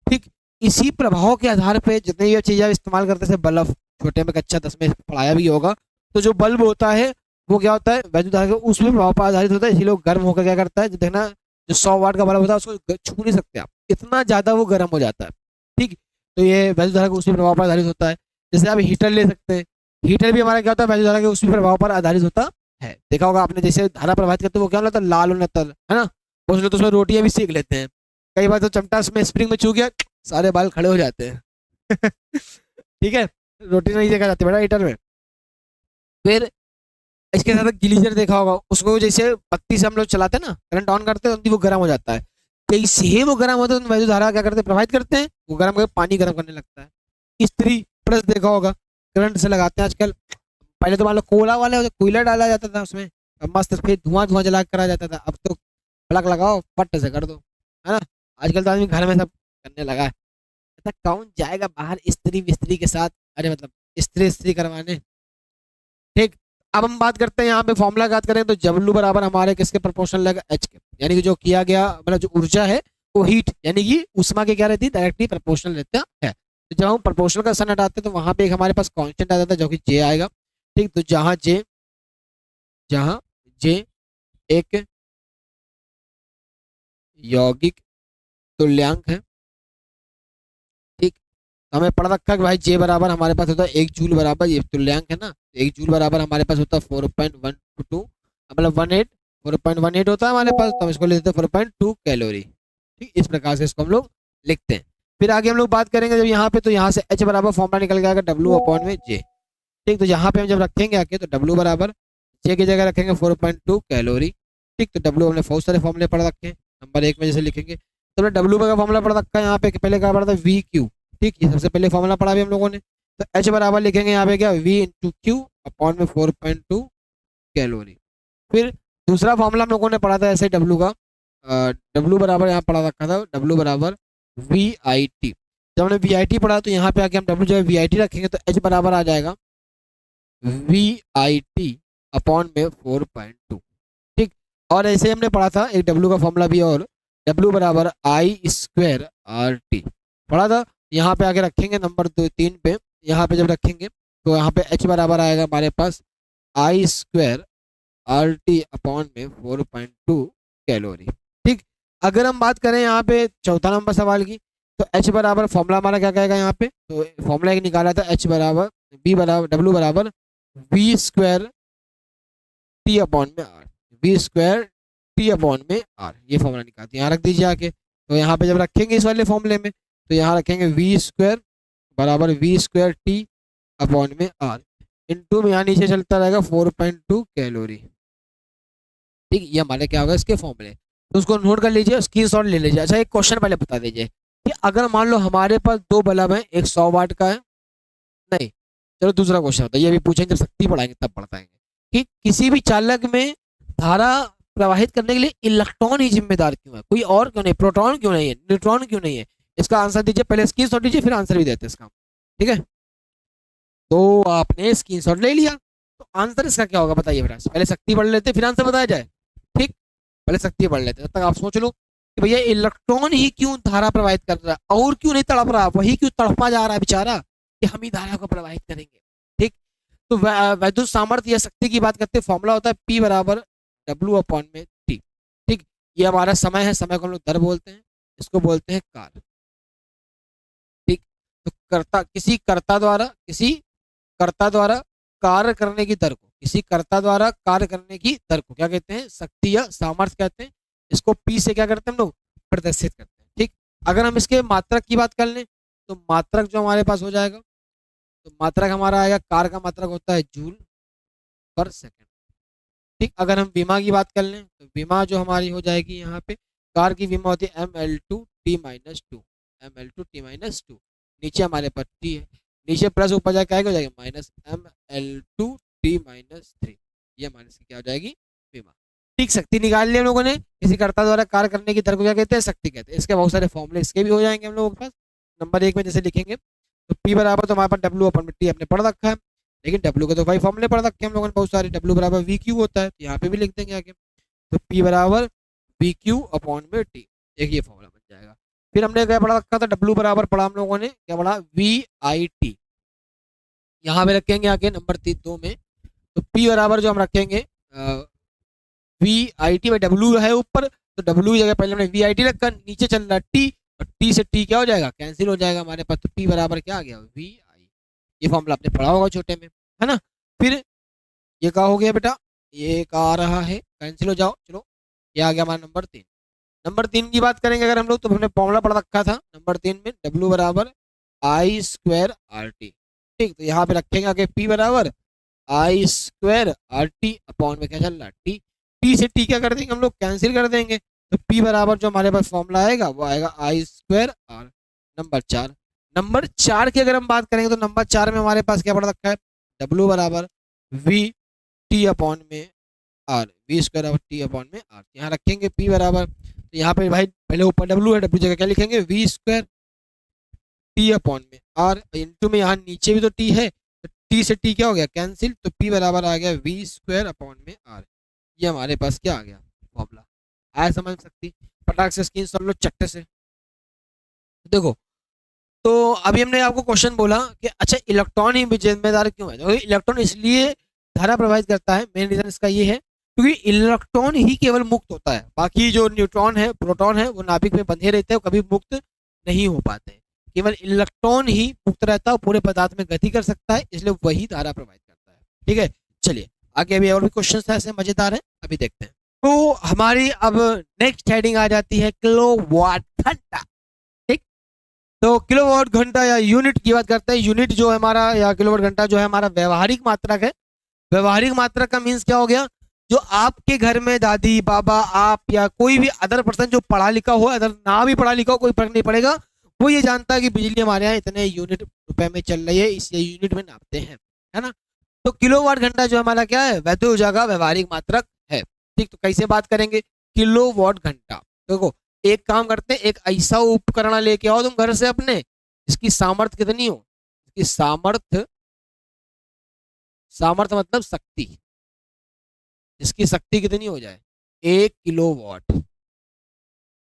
ठीक, इसी प्रभाव के आधार पे जितनी भी चीजें इस्तेमाल करते हैं, बल्ब, छोटे में कक्षा 10 में पढ़ाया भी होगा, तो जो बल्ब होता है वो क्या होता है, वैद्युत धारा के ऊष्मीय प्रभाव पर आधारित होता है। इसीलिए गर्म होकर क्या करता है, जो देखना, जो 100 वाट का बल्ब होता है उसको छू नहीं सकते आप, इतना ज्यादा वो गर्म हो जाता है। ठीक, तो ये वैद्युत धारा के ऊष्मीय प्रभाव पर आधारित होता है। जैसे आप हीटर ले सकते हैं, हीटर भी हमारा क्या होता है, वैद्युत धारा के ऊष्मीय प्रभाव पर आधारित होता है। देखा होगा आपने, जैसे धारा प्रवाहित करते वो क्या होता है, लाल होने तल, है ना, कुछ लोग तो उसमें रोटियां भी सेक लेते हैं। कई बार तो चमटा उसमें स्प्रिंग में चू गया, सारे बाल खड़े हो जाते हैं। ठीक है, रोटी नहीं देखा जाती बेटा हीटर में। फिर इसके साथ गीलीजर देखा होगा, उसको जैसे पत्ती से हम लोग चलाते हैं ना, करंट ऑन करते हैं तो वो गर्म हो जाता है। जैसे ही वो गर्म होता है तो वैद्युत धारा क्या करते हैं, प्रवाहित करते हैं, वो गर्म करके पानी गर्म करने लगता है। इस्त्री प्रेस देखा होगा, करंट से लगाते हैं आजकल। पहले तो मान लो कोला वाले कोयला डाला जाता था उसमें, अब मस्त फिर धुआं धुआं जला करा जाता था। अब तो प्लग लगाओ, फट से कर दो, है ना। आजकल तो आदमी घर में सब करने लगा है। बेटा कौन जाएगा बाहर स्त्री विस्त्री के साथ, अरे मतलब स्त्री स्त्री करवाने। ठीक, अब हम बात करते हैं यहाँ पे फॉर्मूला की बात करें तो डब्ल्यू बराबर हमारे किसके प्रोपोर्शनल लगेगा, एच के, यानी कि जो किया गया मतलब जो ऊर्जा है वो हीट यानी कि उष्मा के क्या रहती है, डायरेक्टली प्रोपोर्शनल रहता है। तो जब हम प्रोपोर्शनल का सन हटाते हैं तो वहां पे एक हमारे पास कांस्टेंट आ जाता है जो कि जे आएगा। ठीक, तो जहाँ जे एक यौगिक तुल्यांक है। ठीक, तो हमें पढ़ रखा है कि भाई जे बराबर हमारे पास होता है 1 जूल बराबर, ये तुल्यांक है ना, 1 जूल बराबर हमारे पास होता है 4.122, मतलब 4.18 होता है हमारे पास, तो हम इसको लिख देते हैं 4.2 कैलोरी। ठीक, इस प्रकार से इसको हम लोग लिखते हैं। फिर आगे हम लोग बात करेंगे जब यहाँ पे, तो यहाँ से एच बराबर फॉर्मूला निकल के आएगा डब्ल्यू अपॉन में जे। ठीक, तो यहाँ पे हम जब रखेंगे आके तो डब्ल्यू बराबर जे की जगह रखेंगे 4.2 कैलोरी। ठीक, तो डब्ल्यू हमने बहुत सारे फॉर्मूले पढ़ रखे हैं, नंबर 1 में जैसे लिखेंगे तो हमने डब्ल्यू का फॉर्मूला पढ़ रखा है यहाँ पे, पहले क्या पढ़ा था वी क्यू। ठीक, ये सबसे पहले फॉर्मूला पढ़ा भी हम लोगों ने। तो एच बराबर लिखेंगे यहाँ पे क्या, वी इंटू क्यू अपॉन में 4.2 कैलोरी। फिर दूसरा फॉर्मूला हम लोगों ने पढ़ा था ऐसे डब्ल्यू का, डब्ल्यू बराबर यहाँ पढ़ा रखा था डब्ल्यू बराबर वी आई टी। जब हमने वी आई टी पढ़ा तो यहाँ पे आके हम डब्ल्यू जो है वी आई टी रखेंगे तो एच बराबर आ जाएगा वी आई टी अपॉन में 4.2। ठीक, और ऐसे हमने पढ़ा था एक डब्ल्यू का फॉर्मूला भी, और डब्ल्यू बराबर आई स्क्वायर आर टी पढ़ा था। यहाँ पे आके रखेंगे नंबर 3 पे, यहाँ पे जब रखेंगे तो यहाँ पे एच बराबर आएगा हमारे पास आई स्क्वायर आर टी अपॉन में 4.2 कैलोरी। ठीक, अगर हम बात करें यहाँ पे चौथा नंबर सवाल की, तो एच बराबर फॉर्मूला हमारा क्या कहेगा यहाँ पे, तो फॉर्मूला एक निकाला था एच बराबर बी बराबर डब्ल्यू बराबर वी स्क्वायर टी अपॉन में R, V square T upon में आर, ये फॉर्मूला निकालते हैं, यहाँ रख दीजिए आके। तो यहाँ पे जब रखेंगे इस वाले फॉर्मूले में तो यहाँ रखेंगे वी स्क्वायर बराबर वी स्क्वायर टी अपॉन में आर, इंटू में यहाँ नीचे चलता रहेगा 4.2 कैलोरी। ठीक, ये हमारे क्या होगा इसके फॉर्मूले, तो उसको नोट कर लीजिए, स्क्रीनशॉट ले लीजिए। अच्छा, एक क्वेश्चन पहले बता दीजिए कि अगर मान लो हमारे पास 2 बल्ब है, एक 100 वाट का है, नहीं चलो दूसरा क्वेश्चन होता है, ये भी पूछेंगे जब शक्ति पढ़ाएंगे तब पढ़ाएंगे, कि किसी भी चालक में धारा प्रवाहित करने के लिए इलेक्ट्रॉन ही जिम्मेदार क्यों है, कोई और क्यों नहीं, प्रोटॉन क्यों नहीं है, न्यूट्रॉन क्यों नहीं है। इसका आंसर दीजिए, पहले स्क्रीनशॉट दीजिए फिर आंसर भी देते हैं इसका। ठीक है, तो आपने स्क्रीनशॉट ले लिया, तो आंसर इसका क्या होगा बताइए बेटा, पहले शक्ति पढ़ लेते फिर आंसर बताया जाए। ठीक, पहले शक्ति पढ़ लेते, तब तक आप सोच लो कि भैया इलेक्ट्रॉन ही क्यों धारा प्रवाहित कर रहा है, और क्यों नहीं तड़प रहा, वही क्यों तड़पा जा रहा है बेचारा कि हम ही धारा को प्रवाहित करेंगे। ठीक, तो वैद्युत सामर्थ्य या शक्ति की बात करते हैं, फॉर्मूला होता है पी बराबर डब्ल्यू अपॉन में टी। ठीक, ये हमारा समय है, समय को हम लोग दर बोलते हैं, इसको बोलते हैं काल। ठीक, तो किसी कर्ता द्वारा कार्य करने की दर को, किसी कर्ता द्वारा कार्य करने की दर को क्या कहते हैं, शक्ति या सामर्थ्य कहते हैं। इसको पी से क्या करते हैं हम लोग, प्रदर्शित करते हैं। ठीक, अगर हम इसके मात्रक की बात कर लें तो मात्रक जो हमारे पास हो जाएगा, तो मात्रक हमारा आएगा, कार का मात्रक होता है जूल पर सेकंड। ठीक, अगर हम विमा की बात कर लें तो विमा जो हमारी हो जाएगी यहाँ पे, कार की विमा होती है ml2t-2, ml2t-2, नीचे हमारे पास टी है, नीचे प्लस ऊपर जाकर क्या हो जाएगा माइनस ml2t-3, ये माइनस की क्या हो जाएगी विमा। ठीक, शक्ति निकाल लिया हम लोगों ने, किसी कर्ता द्वारा कार्य करने की दर को क्या कहते हैं, शक्ति कहते हैं। इसके बहुत सारे फॉर्मूले इसके भी हो जाएंगे हम लोगों के पास। नंबर 1 में जैसे लिखेंगे तो P बराबर, तो हमारे पास डब्ल्यू अपन टी अपने पढ़ रखा है, लेकिन डब्ल्यू के तो भाई फॉर्मूले पढ़ रखे हैं हम लोगों ने बहुत सारे, डब्ल्यू बराबर वी क्यू होता है, तो यहाँ पे भी लिख देंगे आगे, तो P बराबर वी क्यू अपॉन में टी, एक ये फॉर्मूला बन जाएगा। फिर हमने क्या पढ़ा रखा था, डब्ल्यू बराबर पढ़ा हम लोगों ने क्या पढ़ा, वी आई टी, यहाँ पे रखेंगे आगे नंबर 2 में, तो P बराबर जो हम रखेंगे वी आई टी, डब्ल्यू है ऊपर तो डब्ल्यू की जगह पहले हमने वी आई टी रखा, नीचे चल रहा टी, और टी से टी क्या हो जाएगा, कैंसिल हो जाएगा हमारे पास, तो P बराबर क्या आ गया वी आई। ये फॉर्मूला आपने पढ़ा होगा छोटे में, है ना। फिर ये क्या हो गया बेटा, ये क्या आ रहा है, कैंसिल हो जाओ, चलो ये आ गया हमारा नंबर 3। नंबर 3 की बात करेंगे अगर हम लोग, तो हमने फॉर्मूला पढ़ रखा था नंबर 3 में, डब्ल्यू बराबर आई स्क्वायर आर टी। ठीक, तो यहाँ पे रखेंगे आगे P बराबर आई स्क्वायर आर टी अपॉन में क्या चल रहा है टी, टी से टी क्या कर देंगे हम लोग, कैंसिल कर देंगे, तो P बराबर जो हमारे पास फॉर्मूला आएगा वो आएगा आई स्क्वायर आर। नंबर 4 की अगर हम बात करेंगे तो नंबर 4 में हमारे पास क्या पड़ रखा है, डब्ल्यू बराबर वी टी अपॉन में R, V square upon T upon में आर, यहाँ रखेंगे P बराबर, तो यहाँ पे भाई पहले ऊपर डब्ल्यू है, डब्ल्यू जगह क्या लिखेंगे वी स्क्वायर, टी अपॉन में आर इंटू में यहाँ नीचे भी तो टी है, तो टी से टी क्या हो गया कैंसिल, तो पी बराबर आ गया वी स्क्वायर अपॉन में आर। ये हमारे पास क्या आ गया फॉर्मूला। आया समझ सकती, फटाक से स्क्रीन शॉट लो चट्टे से। देखो तो अभी हमने आपको क्वेश्चन बोला कि अच्छा इलेक्ट्रॉन ही जिम्मेदार क्यों है, तो इलेक्ट्रॉन इसलिए धारा प्रभावित करता है, मेन रीजन इसका ये है क्योंकि इलेक्ट्रॉन ही केवल मुक्त होता है, बाकी जो न्यूट्रॉन है प्रोटॉन है वो नाभिक में बंधे रहते हैं, कभी मुक्त नहीं हो पाते। केवल इलेक्ट्रॉन ही मुक्त रहता है, पूरे पदार्थ में गति कर सकता है, इसलिए वही धारा प्रभावित करता है। ठीक है, चलिए आगे अभी और भी क्वेश्चन ऐसे मजेदार है, अभी देखते हैं। तो हमारी अब नेक्स्ट हेडिंग आ जाती है किलोवाट घंटा। तो किलोवाट घंटा या यूनिट की बात करते हैं। यूनिट जो है हमारा या किलोवाट घंटा जो है हमारा व्यवहारिक मात्रक है। व्यवहारिक मात्रक का मीन्स क्या हो गया, जो आपके घर में दादी बाबा आप या कोई भी अदर पर्सन जो पढ़ा लिखा हो, अदर ना भी पढ़ा लिखा हो कोई फर्क नहीं पड़ेगा, वो ये जानता है कि बिजली हमारे यहाँ इतने यूनिट रुपए में चल रही है, इसे यूनिट में नापते हैं, है ना। तो किलोवाट घंटा जो हमारा क्या है, वैद्युत ऊर्जा का व्यवहारिक मात्रक है। ठीक, तो कैसे बात करेंगे किलोवाट घंटा। देखो एक काम करते हैं, एक ऐसा उपकरण लेके आओ तुम घर से अपने, इसकी सामर्थ्य कितनी हो, इसकी सामर्थ्य, सामर्थ्य मतलब शक्ति, इसकी शक्ति कितनी हो जाए 1 किलोवाट,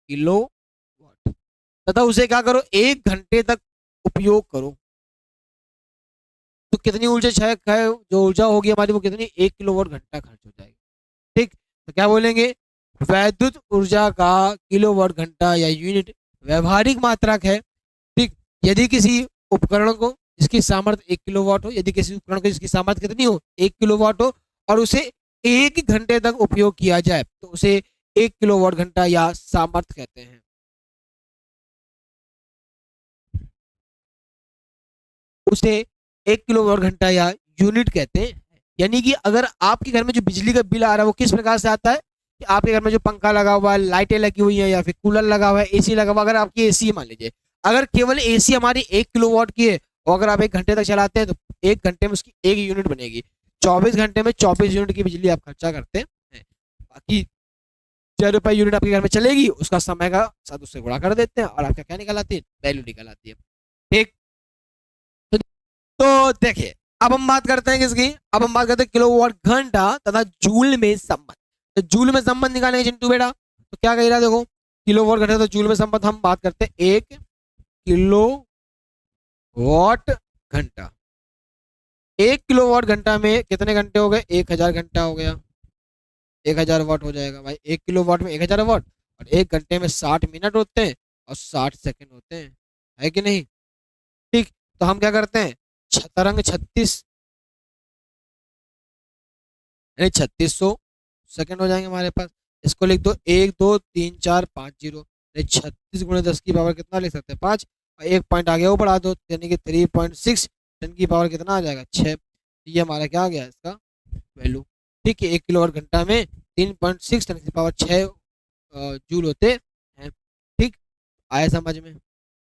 किलोवाट, तथा उसे क्या करो 1 घंटे तक उपयोग करो, तो कितनी ऊर्जा जो ऊर्जा होगी हमारी वो कितनी 1 किलोवाट घंटा खर्च हो जाएगी। ठीक, तो क्या बोलेंगे वैद्युत ऊर्जा का किलोवाट घंटा या यूनिट व्यवहारिक मात्रक है। ठीक, यदि किसी उपकरण को जिसकी सामर्थ्य 1 किलोवाट हो, यदि किसी उपकरण को जिसकी सामर्थ्य कितनी हो 1 किलोवाट हो और उसे 1 घंटे तक उपयोग किया जाए तो उसे 1 किलोवाट घंटा या सामर्थ्य कहते हैं। उसे 1 किलोवाट घंटा या यूनिट कहते हैं। यानी कि अगर आपके घर में जो बिजली का बिल आ रहा है वो किस प्रकार से आता है कि आपके घर में जो पंखा लगा हुआ है, लाइटें लगी हुई है या फिर कूलर लगा हुआ है, एसी लगा हुआ, अगर आपकी एसी मान लीजिए अगर केवल एसी हमारी 1 किलोवाट की है और अगर आप 1 घंटे तक चलाते हैं तो 1 घंटे में उसकी 1 यूनिट बनेगी, 24 घंटे में 24 यूनिट की बिजली आप खर्चा करते हैं। बाकी ₹4 यूनिट आपके घर में चलेगी, उसका समय का साथ उससे गुणा कर देते हैं और आपका क्या निकल आती है वैल्यू निकल आती है। ठीक, तो देखिए अब हम बात करते हैं किसकी, अब हम बात करते हैं किलोवाट घंटा तथा जूल में संबंध। तो जूल में संबंध निकालेंगे चिंटू बेटा, तो क्या कह रहा है देखो किलोवाट घंटा तो जूल में संबंध हम बात करते हैं 1 किलोवाट घंटा। 1 किलोवाट घंटा में कितने घंटे हो गए 1000 घंटा हो गया, 1000 वाट हो जाएगा भाई। 1 किलोवाट में 1000 वाट और 1 घंटे में 60 मिनट होते हैं और 60 सेकंड होते हैं, है कि नहीं। ठीक, तो हम क्या करते हैं तरंग 3600 सेकंड हो जाएंगे हमारे पास। इसको लिख दो 1 2 3 4 5 0, 36 गुणे 10 की पावर कितना लिख सकते हैं 5 और 1 पॉइंट आगे वो बढ़ा दो यानी कि 3.6 10 की पावर कितना आ जाएगा 6। ये हमारा क्या आ गया इसका वैल्यू। ठीक है, 1 किलोवाट घंटा में 3.6 10 की पावर 6 जूल होते हैं। ठीक, आया समझ में।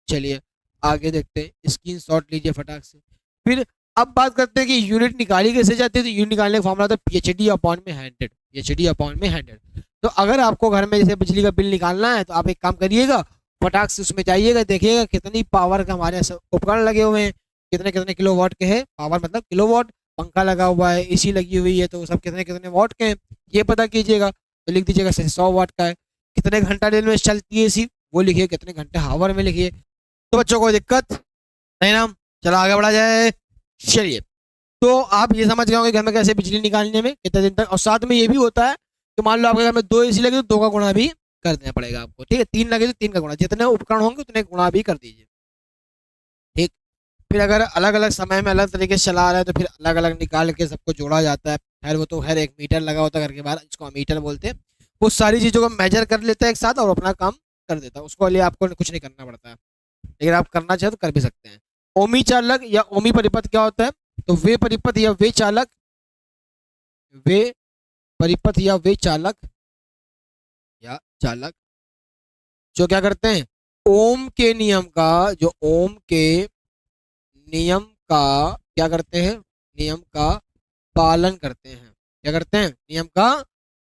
चलिए आगे देखते हैं, स्क्रीनशॉट लीजिए फटाक से। फिर अब बात करते हैं कि यूनिट निकाली कैसे जाती है, तो यूनिट निकालने का फॉर्मूला था PhD अपॉन में 100, PhD अपॉन में 100। तो अगर आपको घर में जैसे बिजली का बिल निकालना है तो आप एक काम करिएगा फटाक से उसमें जाइएगा, देखिएगा कितनी पावर का हमारे उपकरण लगे हुए हैं, कितने कितने किलोवाट के हैं, पावर मतलब किलोवाट, पंखा लगा हुआ है, एसी लगी हुई है, तो सब कितने कितने वाट के हैं ये पता कीजिएगा। तो लिख दीजिएगा 100 वाट का है। कितने घंटा दिन में चलती है एसी वो लिखिए, कितने घंटे हावर में लिखिए। तो बच्चों को दिक्कत नहीं ना, चलो आगे बढ़ा जाए। चलिए, तो आप ये समझ गए होंगे घर में कैसे बिजली निकालने में कितने दिन तक, और साथ में ये भी होता है कि मान लो आपके घर में 2 एसी लगे तो 2 का गुणा भी कर देना पड़ेगा आपको। ठीक है, 3 लगे तो 3 का गुणा, जितने उपकरण होंगे उतने गुणा भी कर दीजिए। ठीक, फिर अगर अलग अलग समय में अलग तरीके से चला रहा है तो फिर अलग अलग निकाल के सबको जोड़ा जाता है। खैर वो तो खैर एक मीटर लगा होता है घर के बाहर, जिसको हम मीटर बोलते हैं, वो सारी चीज़ों को मेजर कर लेता है एक साथ और अपना काम कर देता है, उसको लिए आपको कुछ नहीं करना पड़ता है, लेकिन आप करना चाहे तो कर भी सकते हैं। ओमी चालक या ओमी परिपथ क्या होता है, तो वे परिपथ या वे चालक, वे परिपथ या वे चालक या चालक जो क्या करते हैं ओम के नियम का, जो ओम के नियम का क्या करते हैं, नियम का पालन करते हैं। क्या करते हैं, नियम का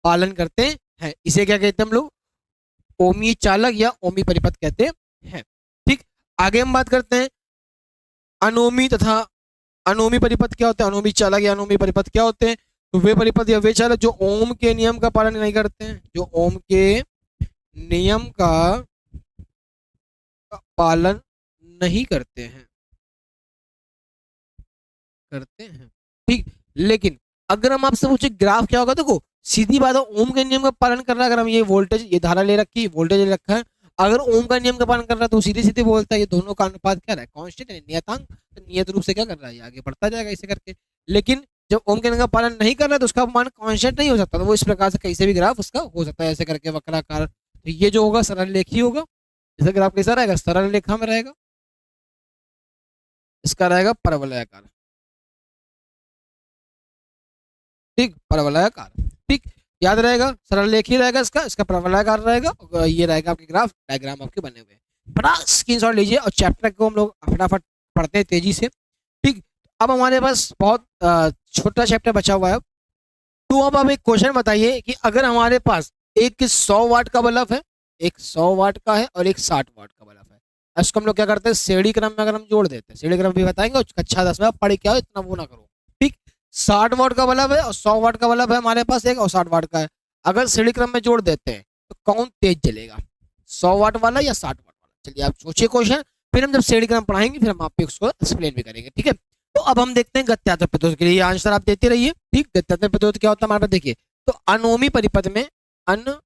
पालन करते हैं। इसे क्या कहते हैं हम लोग ओमी चालक या ओमी परिपथ कहते हैं। ठीक, आगे हम बात करते हैं अनोमी तथा अनोमी परिपथ क्या होते हैं, अनोमी चालक या अनोमी परिपथ क्या होते हैं। तो वे परिपथ या वे चालक जो ओम के नियम का पालन नहीं करते हैं, जो ओम के नियम का पालन नहीं करते हैं, ठीक। लेकिन अगर हम आपसे पूछे ग्राफ क्या होगा, देखो सीधी बात है, ओम के नियम का पालन कर रहा है। अगर हम ये वोल्टेज, ये धारा ले रखी है, वोल्टेज ले रखा है, अगर ओम का नियम का पालन कर रहा है तो सीधे सीधे बोलता है ये दोनों का अनुपात क्या रहा है, कांस्टेंट है, नियतांक। तो नियत रूप से क्या कर रहा है, ये आगे बढ़ता जाएगा ऐसे करके। लेकिन जब ओम के नियम का पालन नहीं कर रहा है तो उसका मान कांस्टेंट नहीं हो सकता, तो वो इस प्रकार से कैसे भी ग्राफ उसका हो सकता है ऐसे करके वक्राकार। तो ये जो होगा सरल रेखी होगा। इसका ग्राफ कैसा रहेगा, सरल रेखा में रहेगा, इसका रहेगा परवलयाकार, ठीक, परवलयाकार, ठीक। याद रहेगा, सरल रेखी रहेगा इसका, इसका परवलयाकार रहेगा, और ये रहेगा आपके ग्राफ डायग्राम आपके बने हुए। बड़ा स्क्रीनशॉट लीजिए और चैप्टर को हम लोग फटाफट पढ़ते हैं तेजी से, ठीक। अब हमारे पास बहुत छोटा चैप्टर बचा हुआ है। तो अब एक क्वेश्चन बताइए कि अगर हमारे पास एक 100 वाट का बल्ब है, एक 100 वाट का है और एक 60 वाट का बल्ब है, इसको हम लोग क्या करते हैं, श्रेणी क्रम में अगर हम जोड़ देते हैं, श्रेणी क्रम भी बताएंगे, कक्षा 10 में आप पढ़े क्या हो, इतना वो ना करो, ठीक। 60 वाट का बल्ब है और 100 वाट का बल्ब है हमारे पास एक, और 60 वाट का है। अगर श्रेणी क्रम में जोड़ देते हैं तो कौन तेज जलेगा, 100 वाट वाला या 60 वाट वाला। चलिए आप सोचिए क्वेश्चन, फिर हम जब श्रेणी क्रम पढ़ाएंगे फिर हम आपको उसको एक्सप्लेन भी करेंगे, ठीक है। तो अब हम देखते हैं गत्यात्मक प्रतिरोध के लिए आंसर आप देते रहिए, ठीक। गत्यात्मक प्रतिरोध क्या होता है हमारे पास, देखिए तो अनोमी परिपथ में, अनोमीय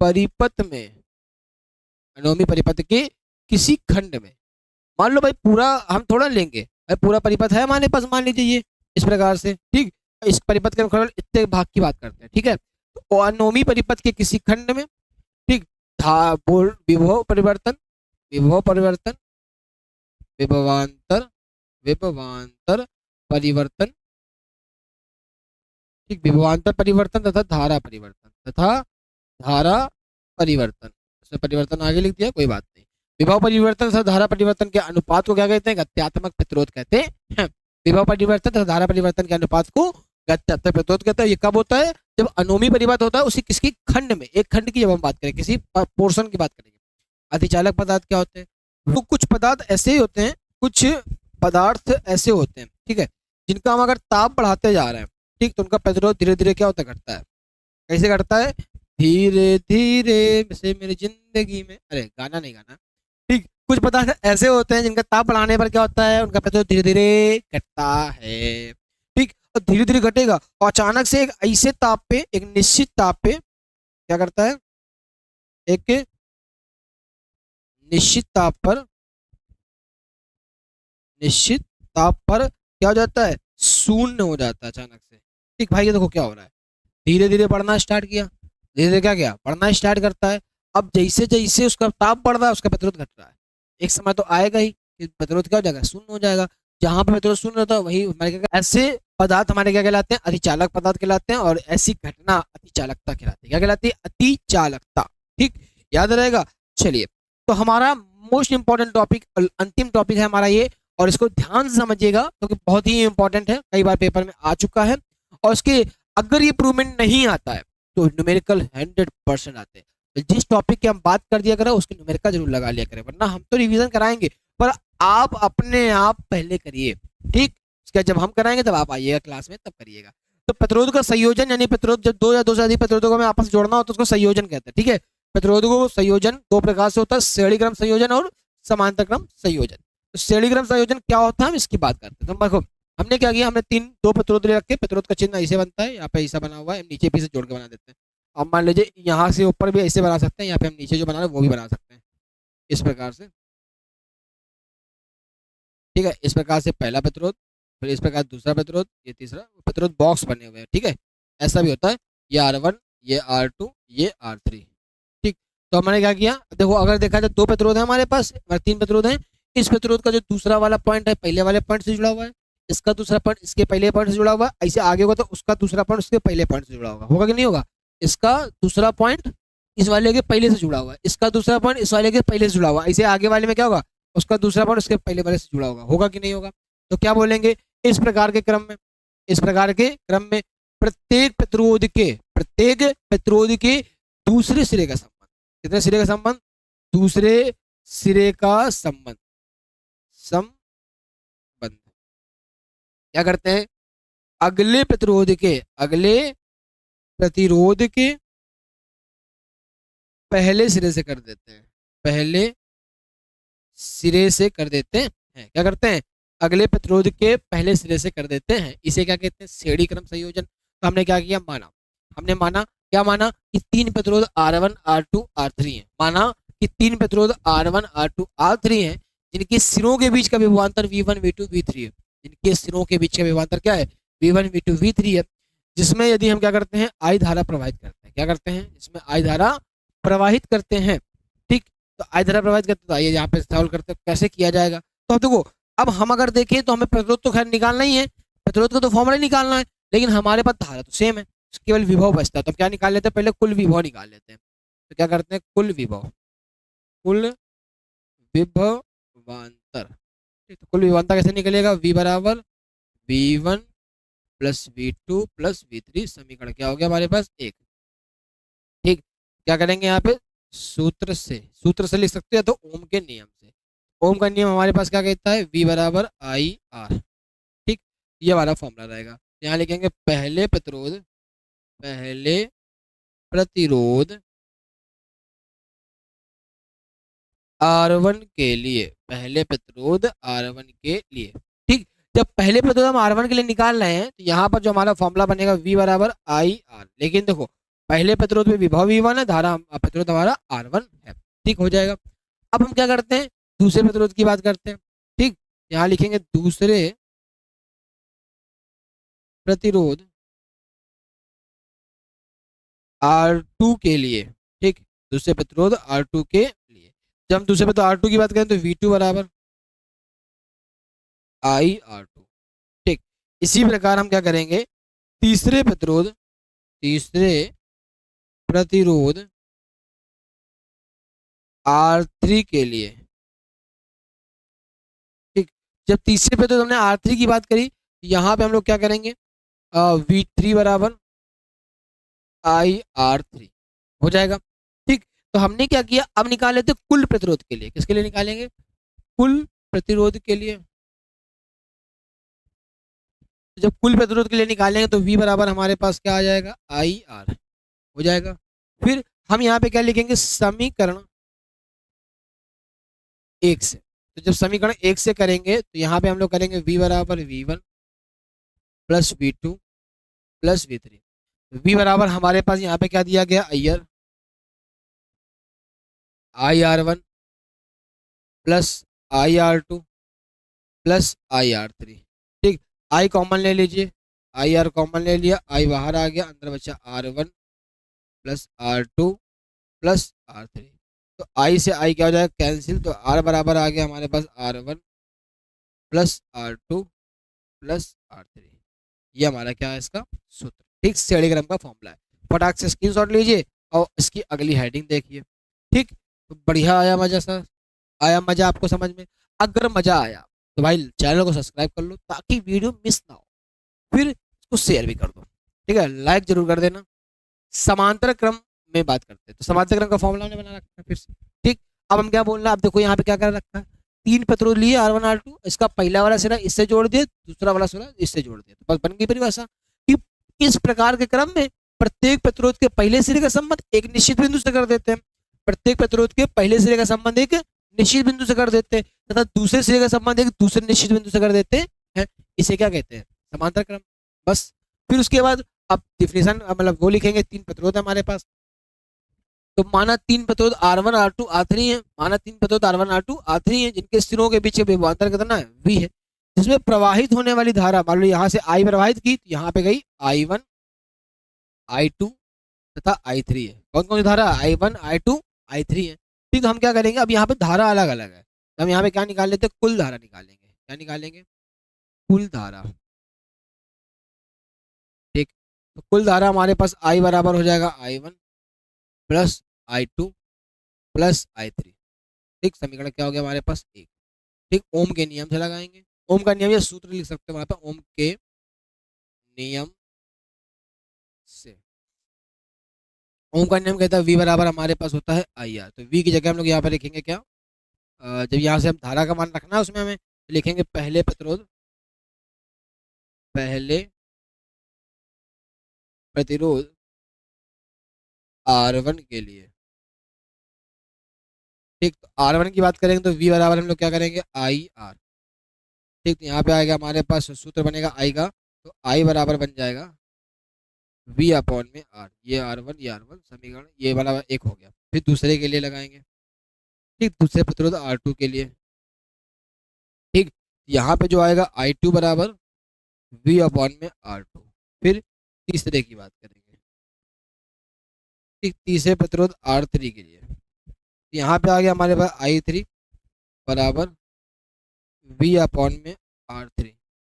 परिपथ में, अनोमी परिपथ के किसी खंड में, मान लो भाई पूरा हम थोड़ा लेंगे भाई, पूरा परिपथ है हमारे पास, मान लीजिए ये इस प्रकार से, ठीक। इस परिपथ के हम केवल इतने भाग की बात करते हैं, ठीक है। तो अनोमी परिपथ के किसी खंड में, ठीक, विभव परिवर्तन, विभव परिवर्तन, विभवांतर, विभवांतर परिवर्तन, ठीक, विभवांतर परिवर्तन तथा धारा परिवर्तन, तथा धारा परिवर्तन, इसमें परिवर्तन आगे लिख दिया, कोई बात नहीं। विभव परिवर्तन तथा धारा परिवर्तन के अनुपात को क्या कहते हैं, गत्यात्मक प्रतिरोध कहते हैं। विभव परिवर्तन तथा धारा परिवर्तन के अनुपात को गत्यात्मक प्रतिरोध कहते हैं। ये कब होता है, जब अनोमी परिपथ होता है, उसी किसकी खंड में, एक खंड की जब हम बात करें, किसी पोर्शन की बात करेंगे। अतिचालक पदार्थ क्या होते हैं, तो कुछ पदार्थ ऐसे ही होते हैं, कुछ पदार्थ ऐसे होते हैं, ठीक है, जिनका हम अगर ताप बढ़ाते जा रहे हैं, ठीक, तो उनका प्रतिरोध धीरे धीरे क्या होता है, घटता है। कैसे घटता है, धीरे धीरे से मेरी जिंदगी में, अरे गाना नहीं गाना, ठीक। कुछ पदार्थ ऐसे होते हैं जिनका ताप बढ़ाने पर क्या होता है, उनका प्रतिरोध धीरे धीरे घटता है, ठीक। और धीरे धीरे घटेगा और अचानक से एक ऐसे ताप पे, एक निश्चित ताप पे क्या करता है, एक निश्चित ताप पर, निश्चित ताप पर क्या हो जाता है, शून्य हो जाता है अचानक से, ठीक। भाई ये देखो क्या हो रहा है, धीरे धीरे बढ़ना स्टार्ट किया, धीरे धीरे क्या किया, बढ़ना स्टार्ट करता है। अब जैसे जैसे उसका ताप बढ़ रहा है उसका प्रतिरोध घट रहा है, एक समय तो आएगा ही कि प्रतिरोध क्या हो जाएगा, शून्य हो जाएगा। जहां पर प्रतिरोध शून्य होता है वही हमारे क्या, ऐसे पदार्थ हमारे क्या कहलाते हैं, अतिचालक पदार्थ कहलाते हैं, और ऐसी घटना अतिचालकता कहलाती है, क्या कहलाती है, अतिचालकता, ठीक, याद रहेगा। चलिए तो हमारा मोस्ट इंपॉर्टेंट टॉपिक, अंतिम टॉपिक है हमारा ये, और इसको ध्यान से समझिएगा क्योंकि बहुत ही इंपॉर्टेंट है, कई बार पेपर में आ चुका है। और उसके अगर ये प्रूवमेंट नहीं आता है तो न्यूमेरिकल 100% आते हैं। तो जिस टॉपिक की हम बात कर दिया करें उसके न्यूमेरिकल जरूर लगा लिया करें, वरना हम तो रिवीजन कराएंगे पर आप अपने आप पहले करिए, ठीक। उसके जब हम कराएंगे तब आप आइएगा क्लास में, तब करिएगा। तो प्रतिरोध का संयोजन, यानी प्रतिरोध जब दो या दो से अधिक प्रतिरोधों को में आपस में जोड़ना हो तो उसको संयोजन कहते हैं, ठीक है। प्रतिरोध को संयोजन दो प्रकार से होता है, श्रेणी क्रम संयोजन और समांतर क्रम संयोजन। तो श्रेणी क्रम संयोजन क्या होता है हम इसकी बात करते हैं। तो देखो हमने क्या किया, हमने दो प्रतिरोध ले रखे, प्रतिरोध का चिन्ह ऐसे बनता है, यहाँ पे ऐसा बना हुआ है, नीचे भी से जोड़ के बना देते हैं। अब मान लीजिए यहाँ से ऊपर भी ऐसे बना सकते हैं, यहाँ पे हम नीचे जो बना रहे हैं वो भी बना सकते हैं इस प्रकार से, ठीक है। इस प्रकार से पहला प्रतिरोध, फिर इस प्रकार दूसरा प्रतिरोध, ये तीसरा प्रतिरोध, बॉक्स बने हुए हैं, ठीक है। ऐसा भी होता है, ये R1, ये R2, ये R3, ठीक। तो हमने क्या किया, देखो अगर देखा जाए दो प्रतिरोध है हमारे पास, तीन प्रतिरोध है। इस प्रतिरोध का जो दूसरा वाला पॉइंट है पहले वाले पॉइंट से जुड़ा हुआ है, इसका दूसरा पॉइंट इसके पहले पॉइंट से जुड़ा हुआ है, ऐसे आगे होगा तो उसका दूसरा पॉइंट उसके पहले पॉइंट से जुड़ा होगा, होगा कि नहीं होगा। इसका दूसरा पॉइंट इस वाले के पहले से जुड़ा हुआ है, इसका दूसरा पॉइंट इस वाले के पहले से जुड़ा हुआ है, ऐसे आगे वाले में क्या होगा, उसका दूसरा पॉइंट उसके पहले वाले से जुड़ा होगा, होगा कि नहीं होगा। तो क्या बोलेंगे, इस प्रकार के क्रम में, इस प्रकार के क्रम में प्रत्येक प्रतिरोध के दूसरे सिरे का संबंध, कितने सिरे का संबंध, दूसरे सिरे का संबंध, संबंध क्या करते हैं, अगले प्रतिरोध के पहले सिरे से कर देते हैं, पहले सिरे से कर देते हैं, क्या करते हैं, अगले प्रतिरोध के पहले सिरे से कर देते हैं। इसे क्या कहते हैं, श्रेणी क्रम संयोजन। तो हमने क्या किया, हमने माना क्या माना कि तीन प्रतिरोध R1 R2 R3 हैं, माना कि तीन प्रतिरोध R1 R2 R3 हैं जिनके सिरों के बीच का विभवांतर V1 V2 V3 है, जिनके सिरों के बीच का विभवांतर क्या है, V1 V2 V3 है, जिसमें यदि हम क्या करते हैं, I धारा प्रवाहित करते हैं, क्या करते हैं, इसमें I धारा प्रवाहित करते हैं। ठीक, तो I धारा प्रवाहित करते हैं, तो आइए यहाँ पे सॉल्व करते हैं कैसे किया जाएगा। तो अब देखो, अब हम अगर देखें तो हमें प्रतिरोध तो खैर निकालना ही है, प्रतिरोध का तो फॉर्मूला निकालना है, लेकिन हमारे पास धारा तो सेम है, केवल विभव बचता है। तो क्या निकाल लेते हैं, पहले कुल विभव निकाल लेते हैं। तो क्या करते हैं, कुल विभवांतर। ठीक, तो कुल विभवांतर कैसे निकलेगा, V बराबर V1 plus V2 plus V3, समीकरण क्या हो गया हमारे पास, एक। ठीक, क्या करेंगे यहाँ पे, सूत्र से लिख सकते हैं, तो ओम के नियम से। ओम का नियम हमारे पास क्या कहता है, V बराबर IR। ठीक, ये हमारा फॉर्मूला रहेगा। यहाँ लिखेंगे पहले प्रतिरोध R1 के लिए, पहले प्रतिरोध R1 के लिए। ठीक, जब पहले प्रतिरोध हम R1 के लिए निकाल रहे हैं तो यहाँ पर जो हमारा फॉर्मूला बनेगा V बराबर IR, लेकिन देखो पहले प्रतिरोध में विभव V1 है, धारा प्रतिरोध हमारा R1 है। ठीक, हो जाएगा। अब हम क्या करते हैं, दूसरे प्रतिरोध की बात करते हैं। ठीक, यहाँ लिखेंगे दूसरे प्रतिरोध R2 के लिए। ठीक, दूसरे प्रतिरोध R2 के लिए, जब हम दूसरे प्रतिरोध R2 की बात करें तो V2 बराबर IR2। ठीक, इसी प्रकार हम क्या करेंगे, तीसरे प्रतिरोध R3 के लिए। ठीक, जब तीसरे प्रतिरोध हमने R3 की बात करी, यहाँ पे हम लोग क्या करेंगे, V3 बराबर IR3 हो जाएगा। ठीक, तो हमने क्या किया, अब निकाल लेते कुल प्रतिरोध के लिए। किसके लिए निकालेंगे, कुल प्रतिरोध के लिए। जब कुल प्रतिरोध के लिए निकालेंगे तो V बराबर हमारे पास क्या आ जाएगा, IR हो जाएगा। फिर हम यहाँ पे क्या लिखेंगे, समीकरण एक से। तो जब समीकरण एक से करेंगे तो यहाँ पे हम लोग करेंगे V बराबर V1 plus V2 plus V3। V बराबर हमारे पास यहाँ पे क्या दिया गया, IR1 plus IR2 plus IR3। ठीक, I कॉमन ले लीजिए, IR कॉमन ले लिया, I बाहर आ गया, अंदर बचा R1 plus R2 plus R3। तो I से I क्या हो जाएगा, कैंसिल, तो R बराबर आ गया हमारे पास R1 plus R2 plus R3। ये हमारा क्या है, इसका सूत्र। ठीक, श्रेणी क्रम का फॉर्मूला है। फटाक से स्क्रीनशॉट लीजिए और इसकी अगली हेडिंग देखिए। ठीक, तो बढ़िया आया मजा आपको समझ में। अगर मजा आया तो भाई चैनल को सब्सक्राइब कर लो ताकि वीडियो मिस ना हो, फिर इसको शेयर भी कर दो। ठीक है, लाइक जरूर कर देना। समांतर क्रम में बात करते हैं, तो समांतर क्रम का फॉर्मूला हमने बना रखा है फिर से। ठीक, अब हम क्या बोल रहे हैं, अब देखो यहाँ पे क्या कर रखा है, तीन प्रतिरोध लिए R1 R2, इसका पहला वाला सिरा इससे जोड़ दिए, दूसरा वाला सिरा इससे जोड़ दिया, तो बस बन गई परिभाषा कि इस प्रकार के क्रम में प्रत्येक प्रतिरोध के पहले सिरे का संबंध एक निश्चित बिंदु से कर देते हैं, प्रत्येक प्रतिरोध के पहले सिरे का संबंध एक निश्चित बिंदु से कर देते हैं तथा दूसरे सिरे का संबंध एक दूसरे निश्चित बिंदु से कर देते हैं। इसे क्या कहते हैं, समांतर क्रम। बस फिर उसके बाद अब डिफिनेशन मतलब वो लिखेंगे, तीन प्रतिरोध हमारे पास, तो माना तीन प्रतिरोध R1 R2 R3 है, माना तीन प्रतिरोध R1 R2 R3 है जिनके सिरों के बीच विभवांतर कितना है, V है, जिसमें प्रवाहित होने वाली धारा, मान लो यहाँ से I प्रवाहित की तो यहाँ पे गई I1 I2 तथा I3 है। कौन कौन सी धारा, I1 I2 I3 है। ठीक, तो हम क्या करेंगे, अब यहाँ पे धारा अलग अलग है, तो हम यहाँ पे क्या निकाल लेते हैं, कुल धारा निकालेंगे। क्या निकालेंगे, कुल धारा। ठीक, तो कुल धारा हमारे पास I बराबर हो जाएगा I1 plus I2 plus I3। ठीक, समीकरण क्या हो गया हमारे पास, एक। ठीक, ओम के नियम से लगाएंगे, ओम का नियम या सूत्र लिख सकते हैं वहां पर, ओम के नियम से। ओम का नियम कहता है वी बराबर हमारे पास होता है आई आर, तो वी की जगह हम लोग यहाँ पे लिखेंगे क्या, जब यहाँ से हम धारा का मान रखना है उसमें हमें लिखेंगे पहले प्रतिरोध, पहले प्रतिरोध R1 के लिए। ठीक, तो R1 की बात करेंगे तो V बराबर हम लोग क्या करेंगे आई आर। ठीक, तो यहाँ पे आएगा हमारे पास सूत्र बनेगा आई का, तो आई बराबर बन जाएगा V अपॉन में R, ये R1 समीकरण ये वाला एक हो गया। फिर दूसरे के लिए लगाएंगे। ठीक, दूसरे प्रतिरोध R2 के लिए। ठीक, यहाँ पे जो आएगा I2 बराबर V अपॉन में R2। फिर तीसरे की बात करेंगे। ठीक, तीसरे प्रतिरोध R3 के लिए, यहाँ पे आ गया हमारे पास I3 बराबर V अपॉन में R3।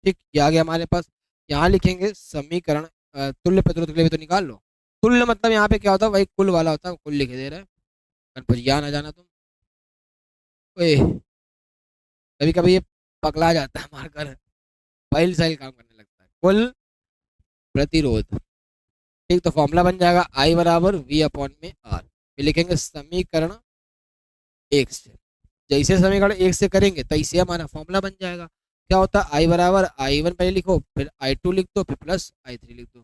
ठीक, ये आ गया हमारे पास। यहाँ लिखेंगे समीकरण तुल्य प्रतिरोध के लिए भी तो निकाल लो। तुल्य मतलब यहाँ पे क्या होता है, वही कुल वाला होता है, कुल लिख दे रहा है, कन्फ्यूजन ना जाना तुम। ओए, कभी कभी ये पकड़ा जाता है मारकर, फाइल साइल काम करने लगता है। कुल प्रतिरोध। ठीक, तो फॉर्मूला बन जाएगा आई बराबर V अपॉन में R। फिर लिखेंगे समीकरण एक से, जैसे समीकरण एक से करेंगे तैसे हमारा फॉर्मूला बन जाएगा। क्या होता है आई बराबर I1 पहले लिखो, फिर I2 लिख दो, फिर प्लस I3 लिख दो,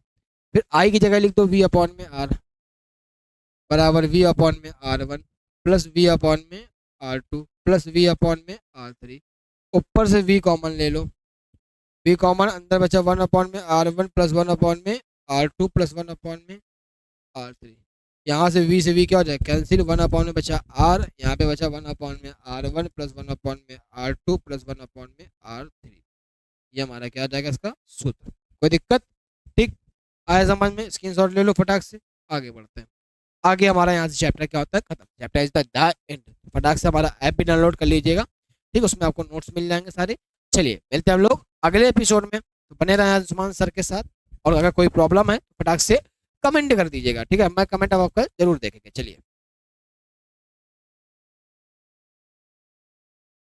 फिर I की जगह लिख दो V अपॉन में R बराबर V अपॉन में R1 प्लस V अपॉन में R2 प्लस V अपॉन में R3। ऊपर से V कॉमन ले लो, V कॉमन अंदर बचा 1 अपॉन में R1 प्लस 1 अपॉन में R2 प्लस 1 अपॉन में R3। यहाँ से V से V क्या हो जाए कैंसिल, 1 अपॉन में बचा R, यहाँ पे बचा 1 अपॉन में R1 प्लस 1 अपॉन में R2 प्लस 1 अपॉन में R3। ये हमारा क्या आ जाएगा इसका सूत्र। कोई दिक्कत? ठीक, आया समझ में, स्क्रीनशॉट ले लो फटाक से, आगे बढ़ते हैं। आगे हमारा यहाँ से चैप्टर क्या होता है खत्म, चैप्टर इज द एंड। फटाक से हमारा ऐप भी डाउनलोड कर लीजिएगा। ठीक, उसमें आपको नोट्स मिल जाएंगे सारे। चलिए मिलते हैं हम लोग अगले एपिसोड में, तो बने रहें आयुष्मान सर के साथ। और अगर कोई प्रॉब्लम है तो फटाक से कमेंट कर दीजिएगा। ठीक है, मैं कमेंट आपका जरूर देखेंगे। चलिए।